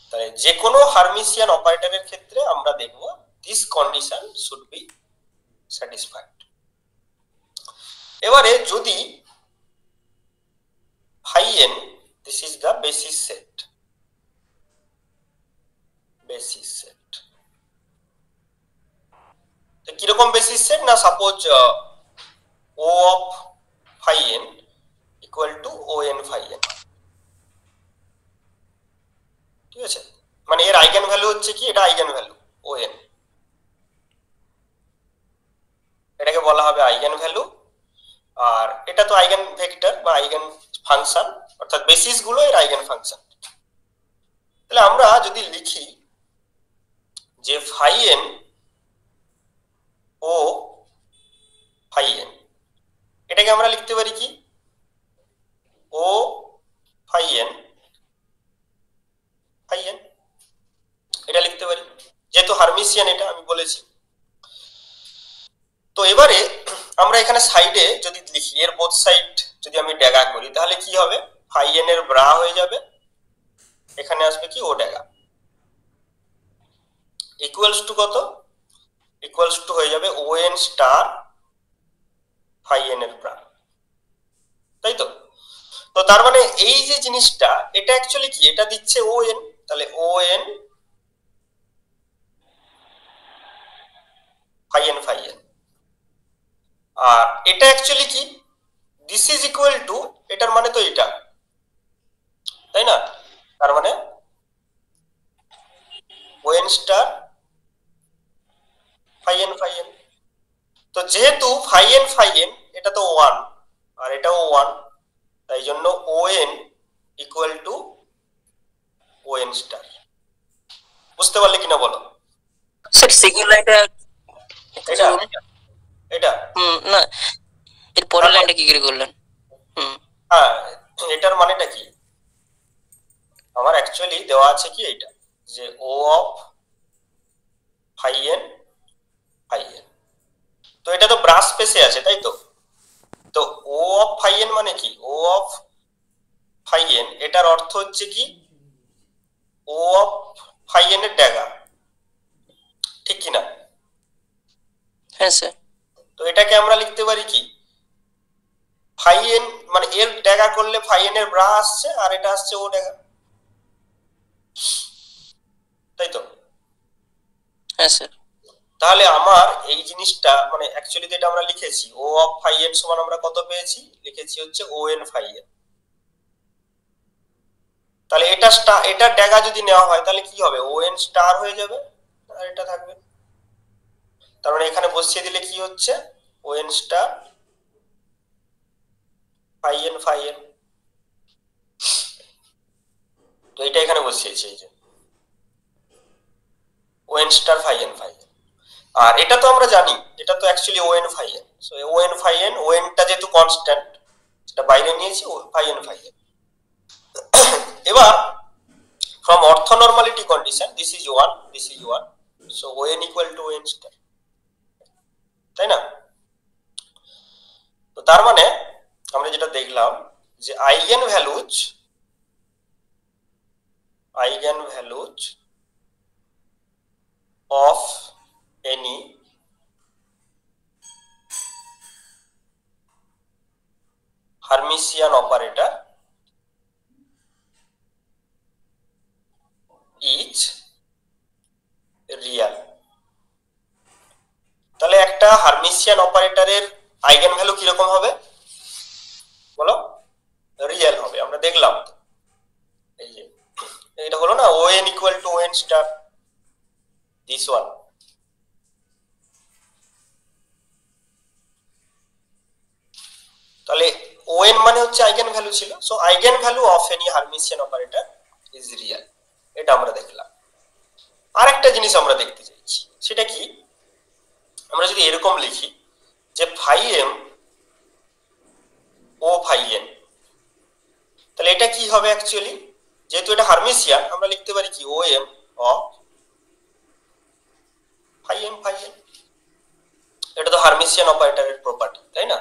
তাহলে যে কোনো হার্মিসিয়ান অপারেটরের ক্ষেত্রে আমরা দেখব this condition should be satisfied. এবারে যদি phi n, this is the basis set, basis set। তো কিরকম বেসিস সেট? না suppose O of phi n equal to O n phi n, ঠিক আছে। মানে এর আইগেন ভ্যালু হচ্ছে কি? এটা আইগেন ভ্যালু ও n, এটাকে বলা হবে আইগেন ভ্যালু। আর এটা তো আইগেন ভেক্টর বা আইগেন ফাংশন, অর্থাৎ বেসিস গুলো এর আইগেন ফাংশন। তাহলে আমরা যদি লিখি যে phi N O phi n, এটাকে আমরা লিখতে পারি কি O phi N phi n, এটা লিখতে পারি যেহেতু হারমিসিয়ান এটা আমি বলেছি। তো এবারে আমরা এখানে সাইডে যদি লিখি এর বোথ সাইড যদি আমি ড্যাগা করি তাহলে কি হবে, ফাই এন এর ব্রা হয়ে যাবে, এখানে আসবে কি ও ড্যাগা, ইকুয়ালস টু কত, ইকুয়ালস টু হয়ে যাবে O N star phi n এর ব্রা, তাই তো। তো তার মানে এই যে জিনিসটা এটা অ্যাকচুয়ালি কি, এটা দিচ্ছে ও এন, তাহলে O N phi N phi N, আর এটা অ্যাকচুয়ালি কি দিস ইজ ইকুয়াল টু, এটার মানে তো এটা, তাই না, তার মানে O N star phi N phi N. তো যেহেতু ফাই এন এটা তো 1 আর এটাও 1, তাই জন্য O N equal to O N star. বুঝতে পারলে কিনা বলো? স্যার সেকেন্ড লাইনটা এটা এটা না, এর পরের লাইনটা কি করে করলেন? হ্যাঁ, এটার মানেটা কি, আমার অ্যাকচুয়ালি দেওয়া আছে কি এটা যে ও অফ ফাই এন, তো এটা তো ব্রাশ স্পেসে আছে, তাই তো। তো ও অফ ফাই এন মানে কি, ও অফ ফাই এন এটার অর্থ হচ্ছে কি ও অফ ফাই এন এর ড্যাগা, ঠিক কি না? হ্যাঁ স্যার। তো এটাকে আমরা লিখতে পারি কি ফাই এন মানে এর ড্যাগা করলে ফাই এন এর ব্রা আসছে আর এটা আসছে ও ড্যাগা, তাই তো। হ্যাঁ স্যার। তাহলে আমার এই জিনিসটা মানে অ্যাকচুয়ালি যেটা আমরা লিখেছি ও অফ ফাই এন সমান আমরা কত পেয়েছি, লিখেছি হচ্ছে ও এন ফাই এন। তাহলে এটা ড্যাগা যদি নেওয়া হয় তাহলে কি হবে, ও এন স্টার হয়ে যাবে আর এটা থাকবে, তার মানে এখানে বসিয়ে দিলে কি হচ্ছে O N star phi N. তো এটা এখানে বসিয়েছি এই যে O N star phi N, আর এটা তো আমরা জানি এটা তো actually O N phi N, so O N phi N, O এনটা যেহেতু কনস্ট্যান্ট সেটা বাইরে নিয়েছি ফাই এন। এবার from orthonormality condition this is 1 so n equal to n star, তাই না? তো তার মানে আমরা যেটা দেখলাম যে eigen values of any Hermitian operator is real। তাহলে একটা হারমিসিয়ান অপারেটরের আইগেন ভ্যালু কিরকম হবে বলো, রিয়েল হবে। আমরা দেখলাম এই যে এটা হলো না O N equal to O N star, this one. তাহলে ও এন মানে হচ্ছে আইগেন ভ্যালু ছিল, so eigenvalue of any Hermitian operator is real, এটা আমরা দেখলাম। আর একটা জিনিস আমরা দেখতে চাইছি, সেটা কি, আমরা যদি এরকম লিখি যে phi M O phi n, তাহলে এটা কি হবে অ্যাকচুয়ালি, যেহেতু এটা হারমিসিয়ান আমরা লিখতে পারি কি ও এম অফ ফাই এম, এটা তো হারমিসিয়ান অপারেটরের প্রপার্টি, তাই না?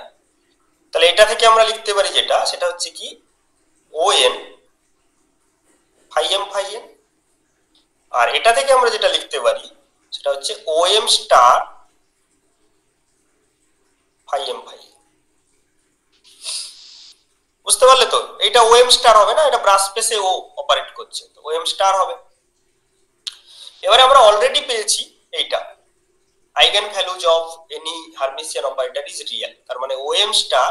তাহলে এটা থেকে আমরা লিখতে পারি যেটা, সেটা হচ্ছে কি ও এন ফাই এম, আর এটা থেকে আমরা যেটা লিখতে পারি সেটা হচ্ছে ও এম স্টার ফাই এম। বুঝতে পারলে তো, এটা ও এম স্টার হবে না, এটা ব্রাশ স্পেসে ও অপারেট করছে, তো ও এম স্টার হবে। এবারে আমরা অলরেডি পেয়েছি এইটা eigenvalues of any Hermitian operator is real, তার মানে O M star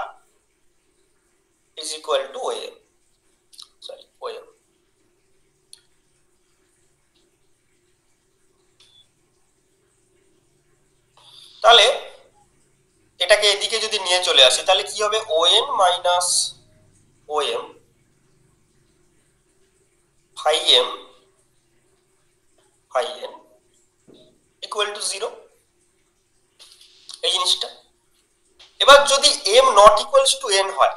is equal to O M, sorry O M. তাহলে এটাকে এদিকে যদি নিয়ে চলে আসি তাহলে কি হবে, ও এন মাইনাস ও এম ফাই এম টু 0, এই জিনিসটা। এবার যদি m not equals to n হয়,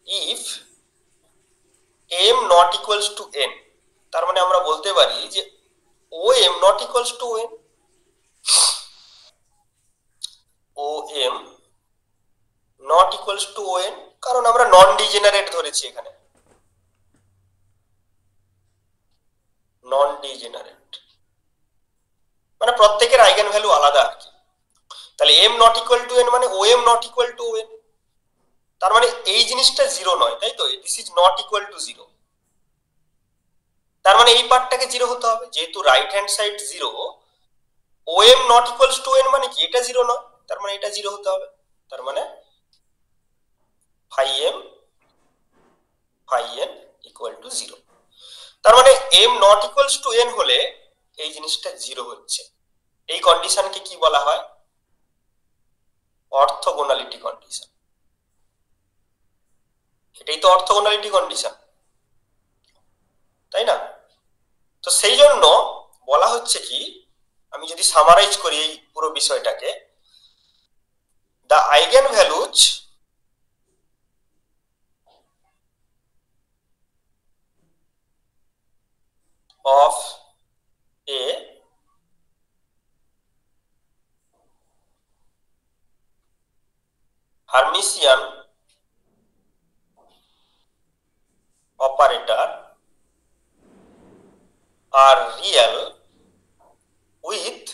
if m not equals to n, তার মানে আমরা বলতে পারি যে OM not equals to n, OM not equals to n, কারণ আমরা নন ডিজেনারেট ধরেছি এখানে, নন ডিজেনারেট মানে প্রত্যেকের আইগেন ভ্যালু আলাদা আর কি। তাহলে m not equal to n মানে OM not equal to n, তার মানে এই জিনিসটা 0 নয়, তাই তো? This is not equal to 0, তার মানে এই পার্টটাকে 0 হতে হবে। যেহেতু right hand side 0, OM not equals to n মানে কি এটা 0 নয়, তার মানে এটা 0 হতে হবে। তার মানে phi m phi n equal two 0, তার মানে m not equals to n হলে এই জিনিসটা 0 হচ্ছে। এই কন্ডিশনকে কি বলা হয়? অর্থোগোনালিটি কন্ডিশন। এটাই তো অর্থোগোনালিটি কন্ডিশন, তাই না? তো সেই জন্য বলা হচ্ছে কি, আমি যদি সামারাইজ করি এই পুরো বিষয়টাকে, the eigenvalues of a Hermitian operator are real with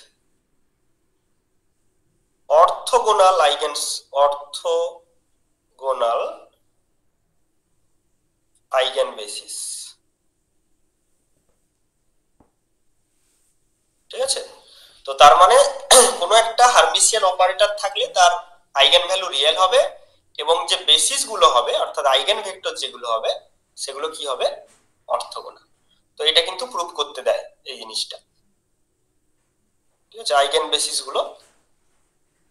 orthogonal eigenbasis, ঠিক আছে? তো তার মানে কোনো একটা হার্মিসিয়ান অপারেটর থাকলে তার আইগেন ভ্যালু রিয়েল হবে, এবং যে বেসিস গুলো হবে অর্থাৎ আইগেন ভেক্টর যেগুলো হবে সেগুলো কি হবে? অর্থোগোনাল। তো এটা কিন্তু প্রুভ করতে দেয় এই জিনিসটা, ঠিক আছে? আইগেন বেসিস গুলো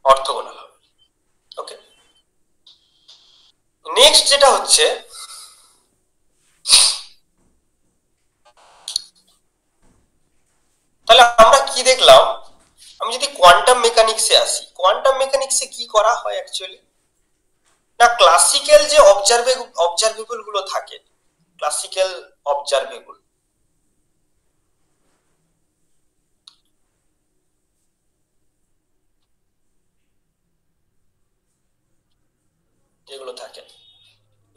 অর্থোগোনাল হবে। ওকে, নেক্সট যেটা হচ্ছে, তাহলে আমরা কি দেখলাম? আমি যদি কোয়ান্টাম মেকানিক্সে আসি, কোয়ান্টাম মেকানিক্সে কি করা হয় অ্যাকচুয়ালি না, ক্লাসিক্যাল যে অবজারভেবল গুলো থাকে, ক্লাসিক্যাল অবজারভেবল, যেগুলো থাকে,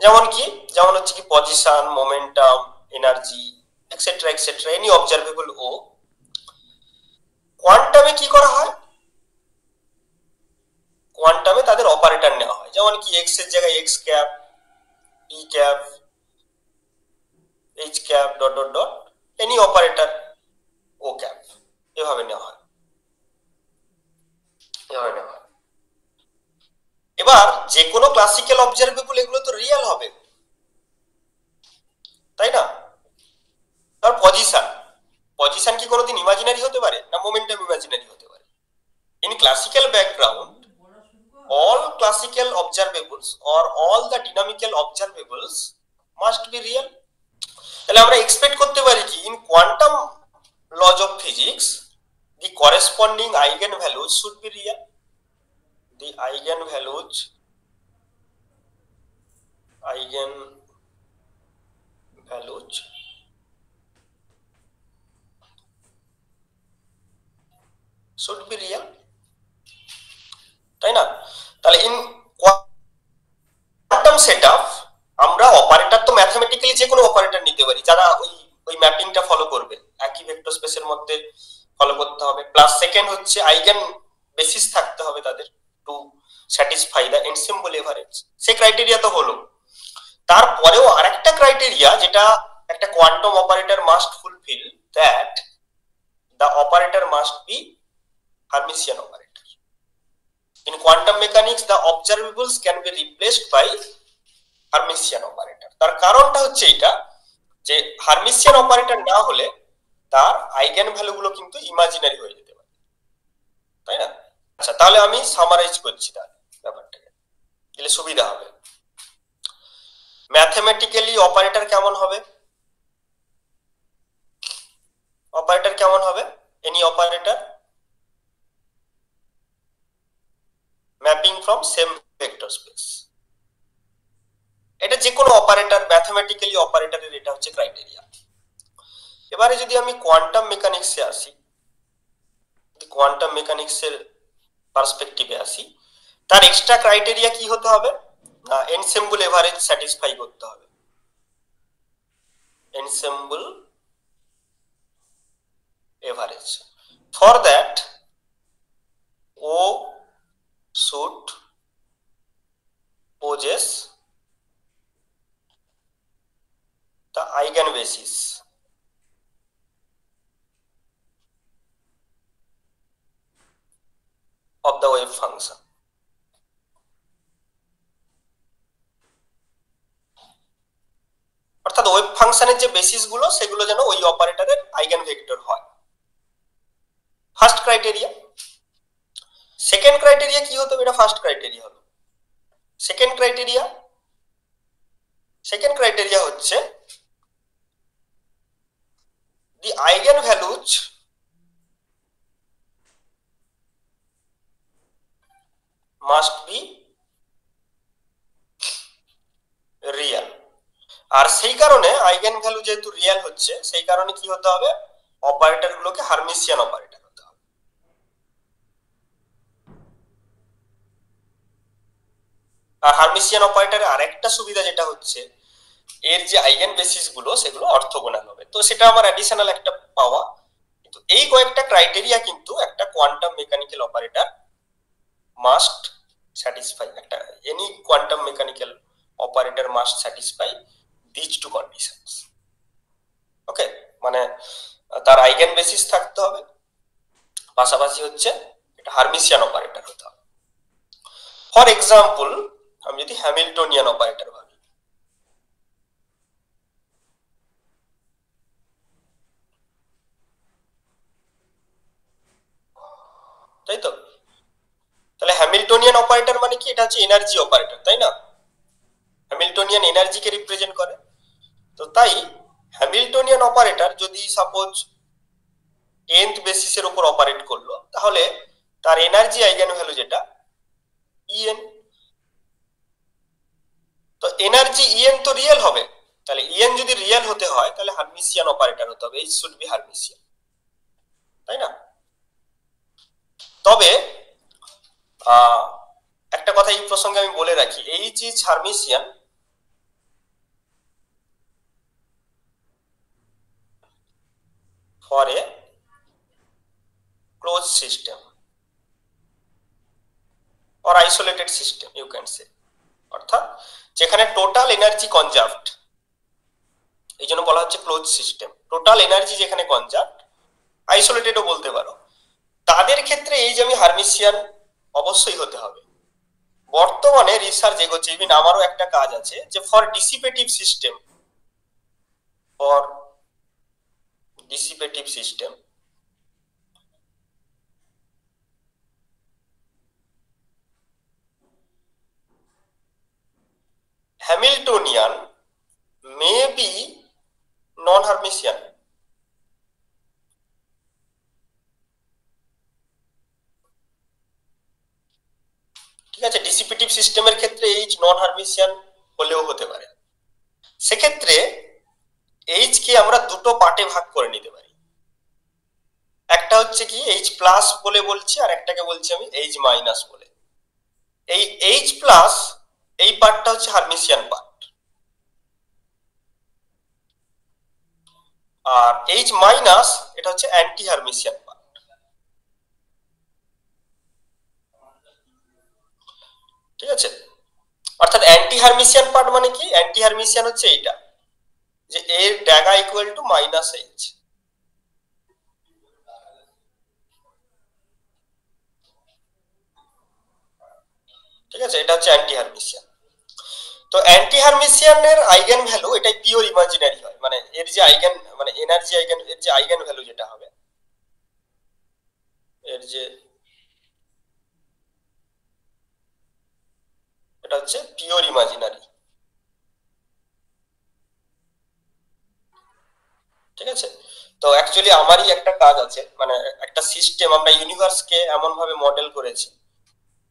যেমন কি, যেমন হচ্ছে কি position, momentum, energy, et cetera et cetera, any observable O, কোয়ান্টামে কি করা হয়? কোয়ান্টামে তাদের অপারেটর নেওয়া হয়, যেমন কি এক্স এর জায়গায় X cap, P cap, H cap, dot dot dot, any operator O cap, এভাবে নেওয়া হয়, এভাবে নেওয়া হয়। এবার যে কোনো ক্লাসিক্যাল অবজারভেবল এগুলো তো রিয়েল হবে, তাই না? তার পজিশন কি কোনোদিন ইমাজিনারি হতে পারে? না মোমেন্টাম ইমাজিনারি হতে পারে? In classical background all classical observables or all the dynamical observables must be real. তাহলে আমরা এক্সপেক্ট করতে পারি কি, in quantum laws of physics the corresponding eigenvalues should be real. The eigenvalues should be real, তাই না? তাহলে in quantum setup আমরা operator তো ম্যাথমেটিক্যালি যে কোনো অপারেটর নিতে পারি, যারা ওই ম্যাপিংটা ফলো করবে, একই ভেক্টর স্পেসের মধ্যে ফলো করতে হবে, প্লাস সেকেন্ড হচ্ছে আইগেন বেসিস থাকতে হবে তাদের to satisfy the ensemble average. সেই ক্রাইটেরিয়া তো হলো, তারপরেও আরেকটা ক্রাইটেরিয়া যেটা একটা quantum operator must fulfil, that the operator must be Hermitian operator. In quantum mechanics the observables can be replaced by Hermitian operator। তার কারণটা হচ্ছে এটা যে হার্মিসিয়ান অপারেটর না হলে তার আইগেন ভ্যালু গুলো কিন্তু ইমাজিনারি হয়ে যেতে পারে, তাই না? আচ্ছা, তাহলে আমি সামারাইজ করছি তাহলে ব্যাপারটাকে, তাহলে সুবিধা হবে। ম্যাথমেটিক্যালি অপারেটর কেমন হবে? অপারেটর কেমন হবে? Any operator from same vector space। এটা যে কোনো অপারেটর, ম্যাথমেটিক্যালি অপারেটরের এটা হচ্ছে ক্রাইটেরিয়া। এবারে যদি আমি কোয়ান্টাম মেকানিক্সে আসি, কোয়ান্টাম মেকানিক্সের পার্সপেক্টিভে আসি, তার এক্সট্রা ক্রাইটেরিয়া কি হতে হবে না, এনসেম্বল এভারেজ স্যাটিসফাই করতে হবে। Ensemble average, for that O should possess the eigenbasis of the wave function। অর্থাৎ ওয়েভ ফাংশনের যে বেসিস গুলো সেগুলো যেন ওই অপারেটরের আইগেন ভেক্টর হয়, ফার্স্ট ক্রাইটেরিয়া। সেকেন্ড ক্রাইটেরিয়া কি হতে হবে, এটা ফার্স্ট ক্রাইটেরিয়া হলো। সেকেন্ড ক্রাইটেরিয়া হচ্ছে the eigenvalues must be real। আর সেই কারণে আইগেন ভ্যালু যেহেতু রিয়েল হচ্ছে, সেই কারণে কি হতে হবে, অপারেটর গুলোকে হার্মিসিয়ান অপারেটর হতে হবে। আর হার্মিসিয়ান অপারেটরের আরেকটা সুবিধা যেটা হচ্ছে, এর যে আইগেন বেসিস গুলো সেগুলো অর্থোগোনাল হবে। তো সেটা আমার অ্যাডিশনাল একটা পাওয়া। কিন্তু এই কয়েকটা ক্রাইটেরিয়া কিন্তু একটা quantum mechanical operator must satisfy, একটা any quantum mechanical operator must satisfy these two conditions। Okay, মানে তার আইগেন বেসিস থাকতে হবে, পাশাপাশি হচ্ছে এটা হার্মিসিয়ান অপারেটর হতে হবে। ফর এক্সাম্পল, আমি যদি হ্যামিল্টনিয়ান অপারেটর ভাবি, তাই তো, তাহলে হ্যামিল্টনিয়ান অপারেটর মানে কি, এটা হচ্ছে এনার্জি অপারেটর, তাই না? হ্যামিল্টনিয়ান এনার্জিকে রিপ্রেজেন্ট করে। তো তাই হ্যামিল্টনিয়ান অপারেটর যদি সাপোজ nth বেসিসের উপর অপারেট করলো, তাহলে তার এনার্জি আইগেন ভ্যালু যেটা En, তো এনার্জি En তো রিয়েল হবে। তাহলে En যদি রিয়েল হতে হয় তাহলে হার্মিসিয়ান অপারেটর হতে হবে, H শুড বি হার্মিসিয়ান, তাই না? তবে একটা কথা এই প্রসঙ্গে আমি বলে রাখি, H is Hermitian for a closed system or isolated system you can say। অর্থাৎ যেখানে টোটাল এনার্জি কনজার্ভড, এই জন্য বলা হচ্ছে ক্লোজ সিস্টেম। টোটাল এনার্জি যেখানে কনজার্ভড, আইসোলেটেডও বলতে পারো, তাদের ক্ষেত্রে এই যে আমি হার্মিসিয়ান অবশ্যই হতে হবে। বর্তমানে রিসার্চ এগোচ্ছে, ইভেন আমারও একটা কাজ আছে যে for ডিসিপেটিভ system, Hamiltonian may be non-Hermitian। ঠিক আছে, ডিসিপেটিভ সিস্টেমের ক্ষেত্রে H নন হার্মিসিয়ান হলেও হতে পারে। সেক্ষেত্রে H কে আমরা দুটো পার্টে ভাগ করে নিতে পারি। একটা হচ্ছে কি H প্লাস বলে বলছি, আর একটাকে বলছি আমি H মাইনাস বলে। এই H প্লাস এই পার্টটা হচ্ছে হার্মিসিয়ান পার্ট, আর H মাইনাস এটা হচ্ছে অ্যান্টি হার্মিসিয়ান পার্ট। ঠিক আছে, অর্থাৎ অ্যান্টি হার্মিসিয়ান পার্ট মানে কি, অ্যান্টি হার্মিসিয়ান হচ্ছে এইটা, যে এর ড্যাগা ইকুয়াল টু মাইনাস H। ঠিক আছে, এটা হচ্ছে অ্যান্টি হার্মিসিয়ান। তো অ্যান্টি হার্মিসিয়ানের আইগেন ভ্যালু এটাই পিওর ইমাজিনারি হয়, মানে এর যে আইগেন, মানে এনার্জি আইগেন, এর যে আইগেন ভ্যালু যেটা হবে, এর যে এটা হচ্ছে পিওর ইমাজিনারি। ঠিক আছে, তো অ্যাকচুয়ালি আমারই একটা কাজ আছে, মানে একটা সিস্টেম, আমরা ইউনিভার্সকে এমন ভাবে মডেল করেছি,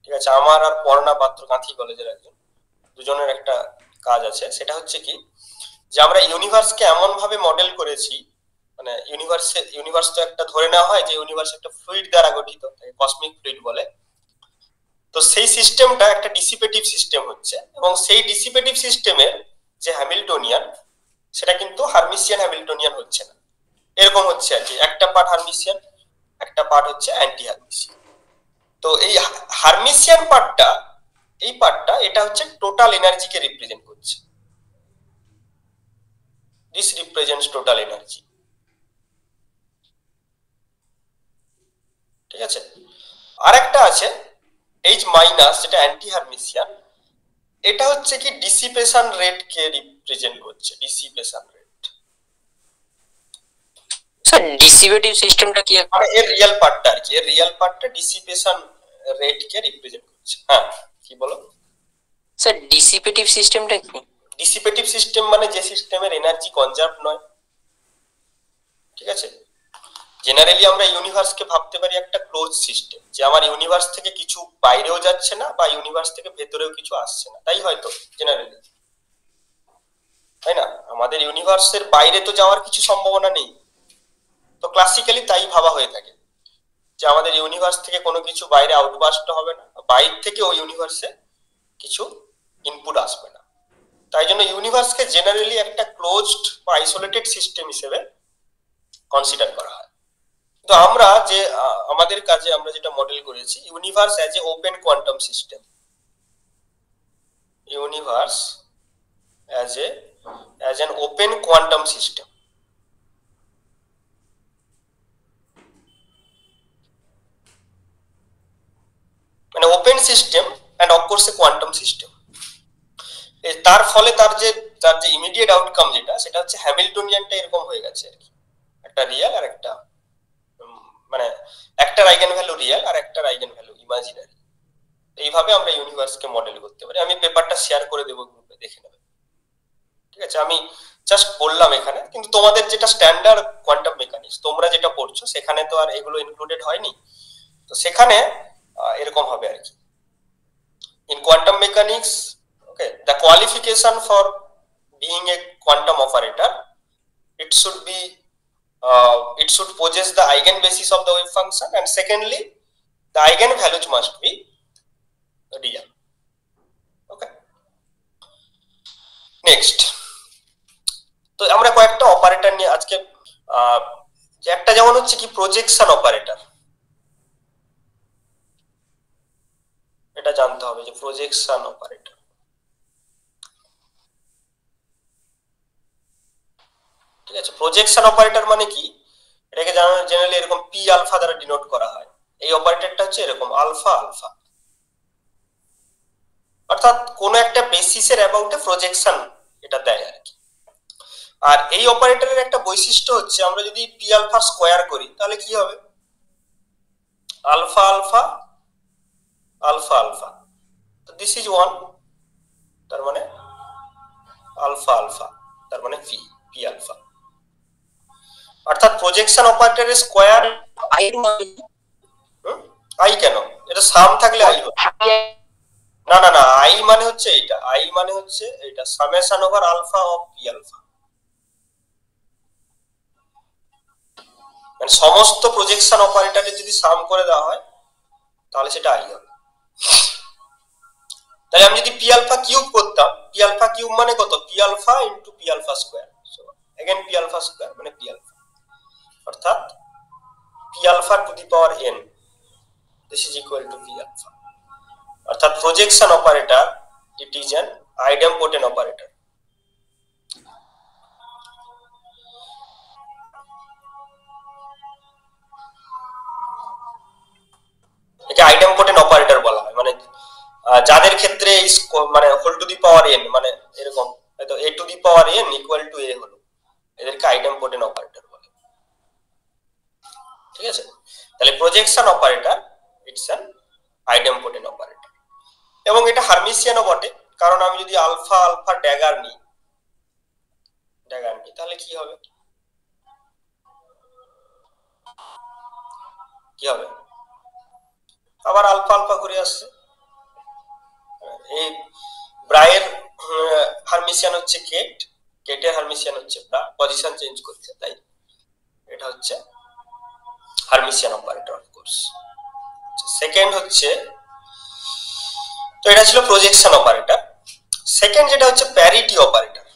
ঠিক আছে, আমার আর পর্ণা পাত্র কাঁথি কলেজের একজন, দুজনের একটা কাজ আছে, সেটা হচ্ছে কি যে আমরা ইউনিভার্সকে এমন ভাবে মডেল করেছি, মানে ইউনিভার্স তো একটা ধরে নেওয়া হয় যে ইউনিভার্স একটা ফ্লুইড দ্বারা গঠিত, তাকে কসমিক ফ্লুইড বলে। তো সেই সিস্টেমটা একটা ডিসিপেটিভ সিস্টেম হচ্ছে, এবং সেই ডিসিপেটিভ সিস্টেমের যে হ্যামিল্টনিয়ান সেটা কিন্তু হার্মিসিয়ান হ্যামিল্টনিয়ান হচ্ছে না, এরকম হচ্ছে আর কি, একটা পার্ট হার্মিসিয়ান, একটা পার্ট হচ্ছে অ্যান্টি হার্মিসিয়ান। তো এই হার্মিসিয়ান পার্টটা, এই পার্টটা এটা হচ্ছে টোটাল এনার্জিকে রিপ্রেজেন্ট করছে, দিস রিপ্রেজেন্টস টোটাল এনার্জি। ঠিক আছে, আরেকটা আছে এইচ মাইনাস, যেটা অ্যান্টি হার্মিসিয়ান, এটা হচ্ছে কি ডিসিপেশন রেট কে রিপ্রেজেন্ট করছে, ডিসিপেশন রেট। স্যার ডিসিপেটিভ সিস্টেমটা কি? মানে এর রিয়েল পার্টটা আর কি, এর রিয়েল পার্টটা ডিসিপেশন রেট কে রিপ্রেজেন্ট করছে। হ্যাঁ, কি বলো স্যার ডিসিপেটিভ সিস্টেমটা কি? ডিসিপেটিভ সিস্টেম মানে যে সিস্টেমের এনার্জি কনজার্ভ নয়। ঠিক আছে, জেনারেলি আমরা ইউনিভার্সকে ভাবতে পারি একটা ক্লোজ সিস্টেম, যে আমার ইউনিভার্স থেকে কিছু বাইরেও যাচ্ছে না বা ইউনিভার্স থেকে ভেতরেও কিছু আসছে না, তাই হয়তো জেনারেলি, তাই না? আমাদের ইউনিভার্সের বাইরে তো যাওয়ার কিছু সম্ভাবনা নেই, তো ক্লাসিক্যালি তাই ভাবা হয়ে থাকে যে আমাদের ইউনিভার্স থেকে কোনো কিছু বাইরে আউটবাস্ট হবে না, বাইরে থেকে ওই ইউনিভার্সে কিছু ইনপুট আসবে না। তাই জন্য ইউনিভার্সকে জেনারেলি একটা ক্লোজড বা আইসোলেটেড সিস্টেম হিসেবে কনসিডার করা হয়। তো আমরা যে আমাদের কাজে আমরা যেটা মডেল করেছি, universe as a open quantum system, universe as an open quantum system. মানে open system and of course a quantum system. তার ফলে তার যে ইমিডিয়েট আউটকাম যেটা, সেটা হচ্ছে হ্যামিল্টনিয়ানটা এরকম হয়ে গেছে আর কি, একটা রিয়েল আর একটা মানে একটা আইগেন ভ্যালু রিয়েল আর একটা আইগেন ভ্যালু ইমাজিনারি। এইভাবে আমরা ইউনিভার্সকে মডেল করতে পারি। আমি পেপারটা শেয়ার করে দেবো গ্রুপে, দেখে নেবে। ঠিক আছে, আমি জাস্ট বললাম এখানে, কিন্তু তোমাদের যেটা স্ট্যান্ডার্ড কোয়ান্টাম মেকানিক্স তোমরা যেটা পড়ছো সেখানে তো আর এগুলো ইনক্লুডেড হয়নি, তো সেখানে এরকম হবে আর কি। In quantum mechanics, okay, the qualification for being a quantum operator, it should be it should possess the eigenbasis of the wave function, and secondly the eigenvalues must be real. Okay, next, তো আমরা কয়েকটা operator নিয়ে আজকে একটা যেমন হচ্ছে কি projection operator, এটা জানতে হবে যে প্রজেকশন অপারেটর। ঠিক আছে, প্রজেকশন অপারেটর মানে কি, এটাকে জেনারেলি এরকম পি আলফা দ্বারা ডিনোট করা হয়। এই অপারেটরটা হচ্ছে এরকম আলফা আলফা, অর্থাৎ কোন একটা বেসিসের অ্যাবাউটে প্রজেকশন এটা দেয় আর কি। আর এই অপারেটরের একটা বৈশিষ্ট্য হচ্ছে, আমরা যদি পি আলফা স্কোয়ার করি তাহলে কি হবে, আলফা আলফা আলফা আলফা, তো দিস ইজ ওয়ান, তার মানে আলফা আলফা, তার মানে পি পি আলফা। অর্থাৎ প্রজেকশন অপারেটরের স্কোয়ার আই কেন, এটা সাম থাকলে আই হবে, না না না, আই মানে হচ্ছে এইটা, আই মানে হচ্ছে এটা summation over alpha of P alpha, মানে সমস্ত প্রজেকশন অপারেটরে যদি সাম করে দেওয়া হয় তাহলে সেটা আই হবে। তাহলে আমি যদি পি আলফা কিউব করতাম, পি আলফা কিউব মানে কত, P alpha into P alpha square, so again P alpha square মানে পি আলফা, অর্থাৎ P alpha to the power n, this is equal to P alpha. অর্থাৎ projection operator it is an idempotent operator. একে idempotent operator বলা হয়, মানে যাদের ক্ষেত্রে মানে whole to the power n, মানে এরকম হয়তো a to the power n equal to a হলো, এদেরকে আইডেম্পোটেন্ট অপারেটর বলে। ঠিক আছে, তাহলে projection operator it's an idempotent operator, এবং এটা হার্মিসিয়ানও বটে, কারণ আমি যদি আলফা আলফা ড্যাগার নিই তাহলে কি হবে, কি হবে, আবার আলফা আলফা করে আসছে, এই ব্রায়ের হারমিশিয়ান হচ্ছে কেট, কেটের হারমিশিয়ান হচ্ছে ব্রা, পজিশন চেঞ্জ করছে, তাই এটা হচ্ছে Hermitian operator of course. Second হচ্ছে, তো এটা ছিল প্রজেকশন অপারেটর। সেকেন্ড যেটা হচ্ছে প্যারিটি অপারেটর।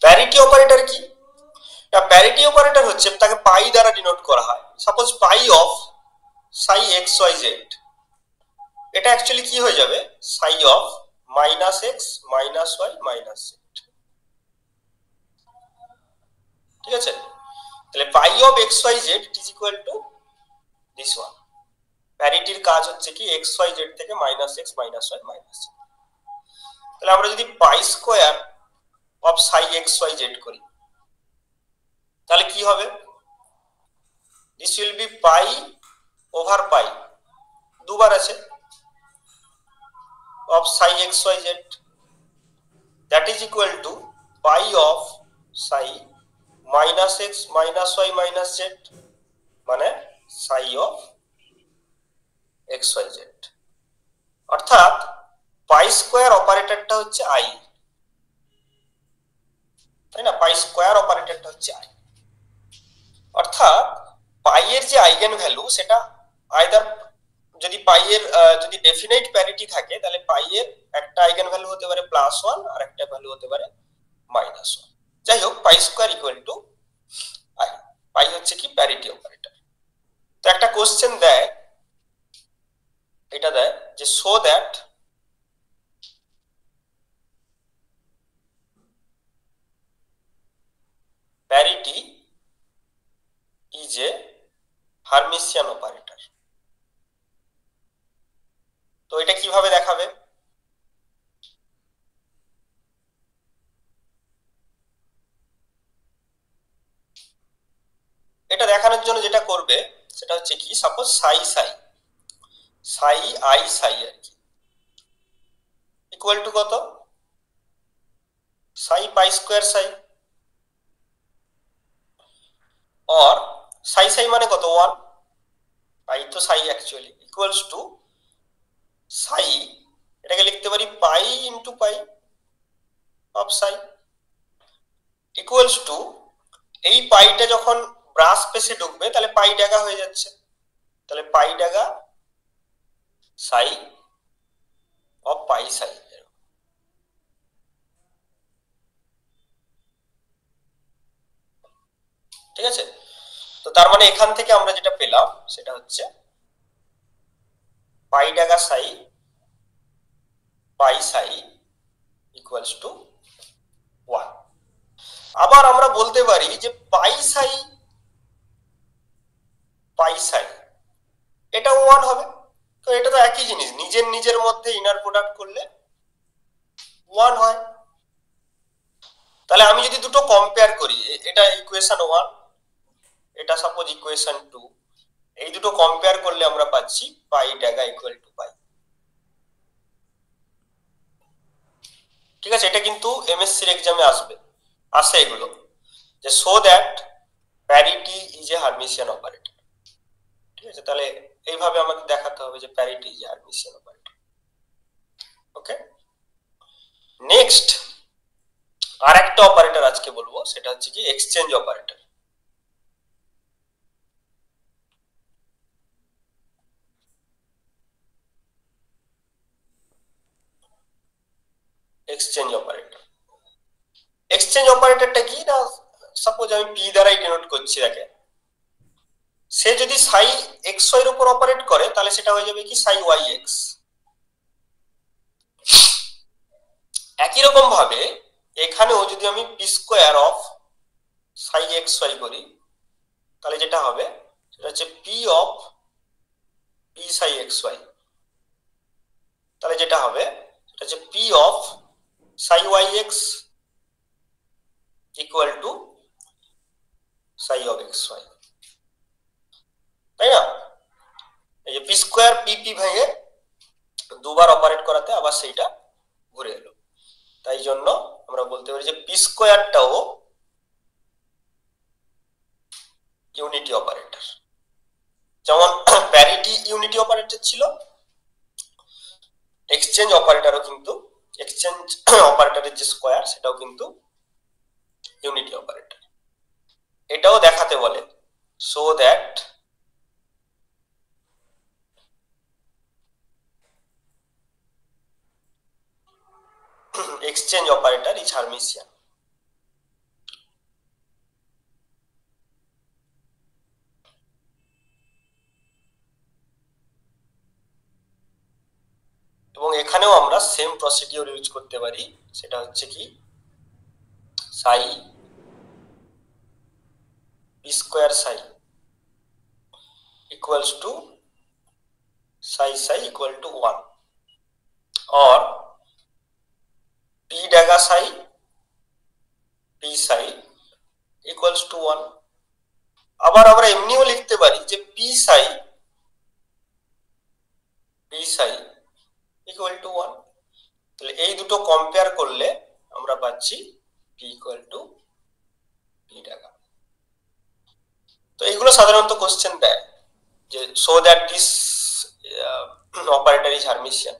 প্যারিটি অপারেটর কি? প্যারিটি অপারেটর হচ্ছে, তাকে পাই দ্বারা ডিনোট করা হয়। Suppose pi of psi x Y z, এটা অ্যাকচুয়ালি কি হয়ে যাবে, psi of minus x minus Y minus z. ঠিক আছে, তাহলে পাই of X Y Z is equal to this one. প্যারিটির কাজ হচ্ছে কি এক্স ওয়াই জেড থেকে minus x minus Y minus Z. তাহলে আমরা যদি pi square of psi x Y Z করি তাহলে কি হবে, this will be pi over pi, দুবার আছে, of psi xyz, that is equal to pi of psi minus x minus y minus z, মানে psi of xyz। অর্থাৎ পাই square অপারেটরটা হচ্ছে i, তাই না, পাই স্কোয়ার অপারেটরটা হচ্ছে i। অর্থাৎ পাই এর যে আইগেন ভ্যালু সেটা আইদার, যদি পাই এর যদি ডেফিনাইট প্যারিটি থাকে তাহলে পাই এর একটা আইগেন ভ্যালু হতে পারে +1 আর একটা ভ্যালু হতে পারে -1। যাই হোক, pi square equal to i, পাই হচ্ছে কি প্যারিটি অপারেটর। তো একটা কোশ্চেন দেয়, এটা দেয় যে show that parity is a Hermitian operator. তো এটা কিভাবে দেখাবে, এটা দেখানোর জন্য যেটা করবে সেটা হচ্ছে কি, suppose Sai Sai Sai I সাই আর কি ইকুয়াল টু কত, সাই পাই স্কোয়ার সাই, और সাই সাই মানে কত 1, পাই তো সাই অ্যাকচুয়ালি, ইকুয়ালস টু সাই, এটাকে লিখতে পারি পাই into pi of Sai, equals to এই পাইটা যখন ব্রাশ স্পেসে ঢুকবে তাহলে পাই ড্যাগা হয়ে যাচ্ছে, তাহলে পাই ড্যাগা সাই অফ পাই সাই। ঠিক আছে, তো তার মানে এখান থেকে আমরা যেটা পেলাম সেটা হচ্ছে পাই ড্যাগা সাই পাই সাই ইকুয়ালস টু 1। আবার আমরা বলতে পারি যে পাই সাই এটাও 1 হবে, তো এটা তো একই জিনিস, নিজের নিজের মধ্যে ইনার প্রোডাক্ট করলে 1 হয়। তাহলে আমি যদি দুটো কম্পেয়ার করি, এটা ইকুয়েশন 1, এটা সাপোজ ইকুয়েশন 2, এই দুটো কম্পেয়ার করলে আমরা পাচ্ছি পাই ড্যাগা ইকুয়াল টু পাই। ঠিক আছে, এটা কিন্তু এমএসসি এর এক্সামে আসে এগুলো, যে show that parity is a Hermitian operator. ঠিক আছে, তাহলে এইভাবে আমাদের দেখাতে হবে যে parity is a Hermitian operator. Okay, next আর একটা অপারেটর আজকে বলবো, সেটা হচ্ছে কি exchange operator. Exchange operator, exchange অপারেটরটা কি না, সাপোজ আমি পি দ্বারাই ডিনোট করছি, দেখে সে যদি সাই এক্স ওয়াই এর উপর অপারেট করে তাহলে সেটা হয়ে যাবে কি সাই ওয়াই এক্স। একই রকম ভাবে এখানেও যদি আমি P square of psi x Y করি তাহলে যেটা হবে সেটা হচ্ছে P of P Sai x Y, তাহলে যেটা হবে সেটা হচ্ছে P of Sai Y x equal to Sai of X Y, তাই না। এই যে পি স্কোয়ার পি পি ভেঙে দুবার অপারেট করাতে আবার সেইটা ঘুরে এলো, তাই জন্য আমরা বলতে পারি যে পি স্কোয়ারটাও ইউনিটি অপারেটর। যেমন প্যারিটি ইউনিটি অপারেটর ছিল, এক্সচেঞ্জ অপারেটরও কিন্তু, এক্সচেঞ্জ অপারেটরের যে স্কয়ার সেটাও কিন্তু ইউনিটি অপারেটর। এটাও দেখাতে বলে, so that exchange operator is Hermitian. এবং এখানেও আমরা সেম প্রসিডিওর ইউজ করতে পারি, সেটা হচ্ছে কি সাই P square Sai equals to psi psi equal to 1 or p dagger psi p psi equals to 1। আবার আমরা এমনিও লিখতে পারি যে p psi equal to 1। তাহলে এই দুটো কম্পেয়ার করলে আমরা পাচ্ছি p equal to p dagger। তো এইগুলো সাধারণত কোশ্চেন দেয় যে so that this operator is Hermitian.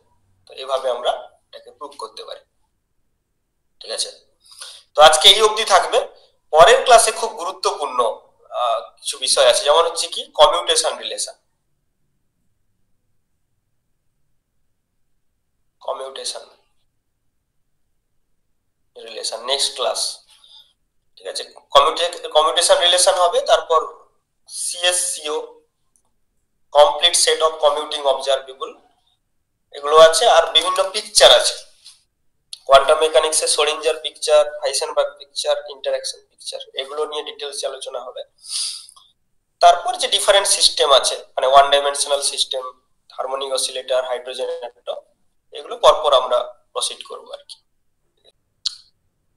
তো এইভাবে আমরা এটাকে প্রুভ করতে পারি। ঠিক আছে, তো আজকে এই অবধি থাকবে। পরের ক্লাসে খুব গুরুত্বপূর্ণ কিছু বিষয় আছে, যেমন হচ্ছে কি কমিউটেশন রিলেশন। Next class. ঠিক আছে, কমিউটেশন রিলেশন হবে, তারপর CSCO complete set of commuting observable এগুলো আছে, আর বিভিন্ন পিকচার আছে। কোয়ান্টাম মেকানিক্সে Schrodinger picture, Heisenberg picture, interaction picture, এগুলো নিয়ে ডিটেইলস আলোচনা হবে। তারপর যে ডিফারেন্ট সিস্টেম আছে, মানে one dimensional system, harmonic oscillator, hydrogen atom, এগুলো পরপর আমরা প্রসিড করব আর কি।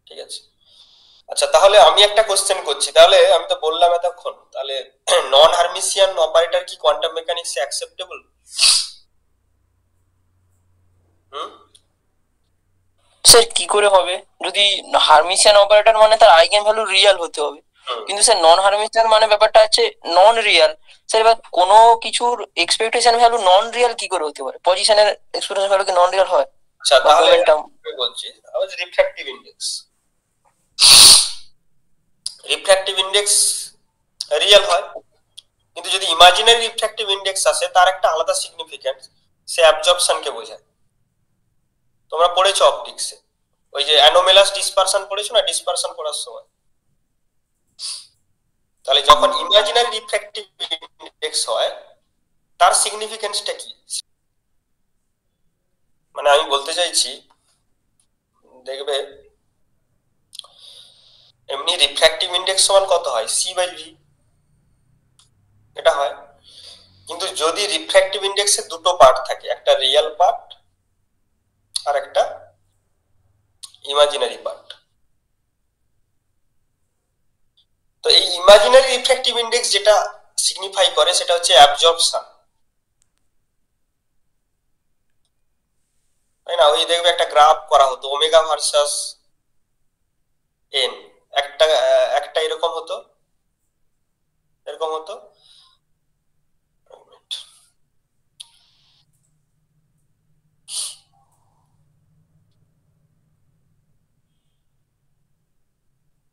ঠিক আছে, আচ্ছা তাহলে আমি একটা কোশ্চেন করছি। তাহলে আমি তো বললাম এতক্ষণ, তাহলে নন হার্মিসিয়ান অপারেটর কি কোয়ান্টাম মেকানিক্সে অ্যাকসেপ্টেবল? স্যার কি করে হবে? যদি হার্মিসিয়ান অপারেটর মানে তার আইগেন ভ্যালু রিয়েল হতে হবে, কিন্তু স্যার নন হার্মিসিয়ান মানে ব্যাপারটা আছে নন রিয়েল। স্যার এবার কোনো কিছুর এক্সপেকটেশন ভ্যালু নন রিয়েল কি করে হতে পারে? পজিশনের এক্সপেকটেশন ভ্যালু কি নন রিয়েল হয়? আচ্ছা তাহলে আমি বলছি, refractive index, refractive index real হয়, কিন্তু যদি ইমাজিনারি রিফ্র্যাক্টিভ ইনডেক্স আসে তার একটা আলাদা সিগনিফিকেন্স, সে অ্যাবজর্পশনকে বোঝায়। তোমরা পড়েছো অপটিক্সে, ওই যে অ্যানোমেলাস ডিসপারশন পড়েছো না ডিসপারশন পড়ার সময়? তাহলে যখন ইমাজিনারি রিফ্র্যাক্টিভ ইনডেক্স হয় তার সিগনিফিকেন্সটা কি? মানে আমি বলতে চাইছি, দেখবে এমনি রিফ্র্যাক্টিভ ইনডেক্স সমান কত হয়? c/v, এটা হয়। কিন্তু যদি রিফ্র্যাক্টিভ ইনডেক্সে দুটো পার্ট থাকে, একটা রিয়েল পার্ট আর একটা ইমাজিনারি পার্ট, তো এই ইমাজিনারি রিফ্র্যাক্টিভ ইনডেক্স যেটা সিগনিফাই করে সেটা হচ্ছে অ্যাবজর্পশন, তাই না? ওই দেখবে একটা গ্রাফ করা হতো ওমেগা ভার্সাস এন, একটা এরকম হতো, এরকম হতো।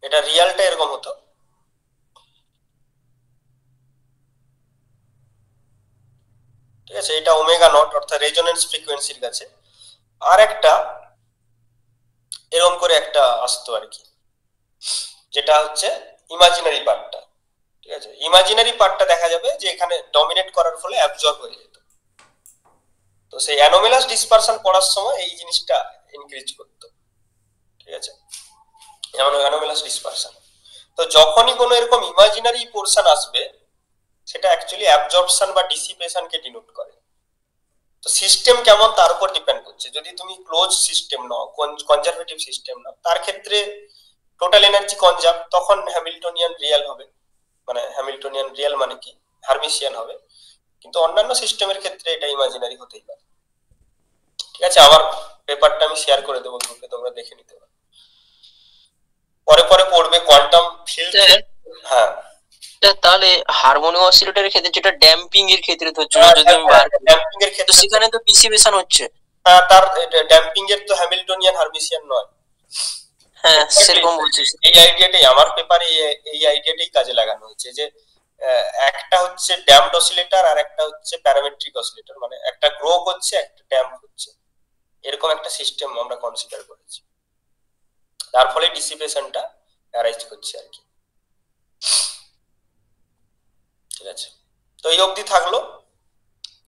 এটা রিয়ালটা এরকম হতো, ঠিক আছে? এটা ওমেগা নট অর্থাৎ রেজোনেন্স ফ্রিকোয়েন্সির কাছে, আর একটা এরকম করে একটা আসতো আর কি, যেটা হচ্ছে ইমাজিনারি পার্টটা। ঠিক আছে, ইমাজিনারি পার্টটা দেখা যাবে যে এখানে ডমিনেট করার ফলে অ্যাবজর্ব হয়ে যেত। তো সেই অ্যানোমেলাস ডিসপারশন পড়ার সময় এই জিনিসটা ইনক্রিজ করতো। ঠিক আছে, অ্যানোমেলাস ডিসপারশন। তো যখনই কোনো এরকম ইমাজিনারি পোরশন আসবে সেটা অ্যাকচুয়ালি অ্যাবজর্পশন বা ডিসিপেশনকে ডিনোট করে। তো সিস্টেম কেমন তার উপর ডিপেন্ড করছে। যদি তুমি ক্লোজ সিস্টেম নাও, কনজারভেটিভ সিস্টেম নাও, তার ক্ষেত্রে টোটাল এনার্জি কনজার্ভ, তখন হ্যামিল্টনিয়ান রিয়েল হবে। মানে হ্যামিল্টনিয়ান রিয়েল মানে কি হার্মিসিয়ান হবে, কিন্তু অন্যান্য সিস্টেমের ক্ষেত্রে এটা ইমাজিনারি হতেই পারে। ঠিক আছে, আমার পেপারটা আমি শেয়ার করে দেবো গ্রুপে, তোমরা দেখে নিতে পারো। পরে পরে পড়বে কোয়ান্টাম ফিল্ড। হ্যাঁ স্যার তাহলে হারমোনিক অসিলেটরের ক্ষেত্রে যেটা ড্যাম্পিং এর ক্ষেত্রে ধরছো যদি আমি বার করি, ড্যাম্পিং এর তো ক্ষেত্রে সেখানে তো ডিসিপেশন হচ্ছে। তার ড্যাম্পিং এর তো হ্যামিল্টনিয়ান হারমিসিয়ান নয়। হ্যাঁ সেরকম বলছি। এই আইডিয়াটাই আমার পেপারে এই আইডিয়াটাই কাজে লাগানো হয়েছে যে একটা হচ্ছে ড্যাম্পড অসিলেটর আর একটা হচ্ছে প্যারামেট্রিক অসিলেটর, মানে একটা গ্রো হচ্ছে একটা ড্যাম্প হচ্ছে, এরকম একটা সিস্টেম আমরা কনসিডার করেছি, তার ফলে ডিসিপেশনটা অ্যারাইজ করছে আর কি। ঠিক আছে, তো এই অবধি থাকলো।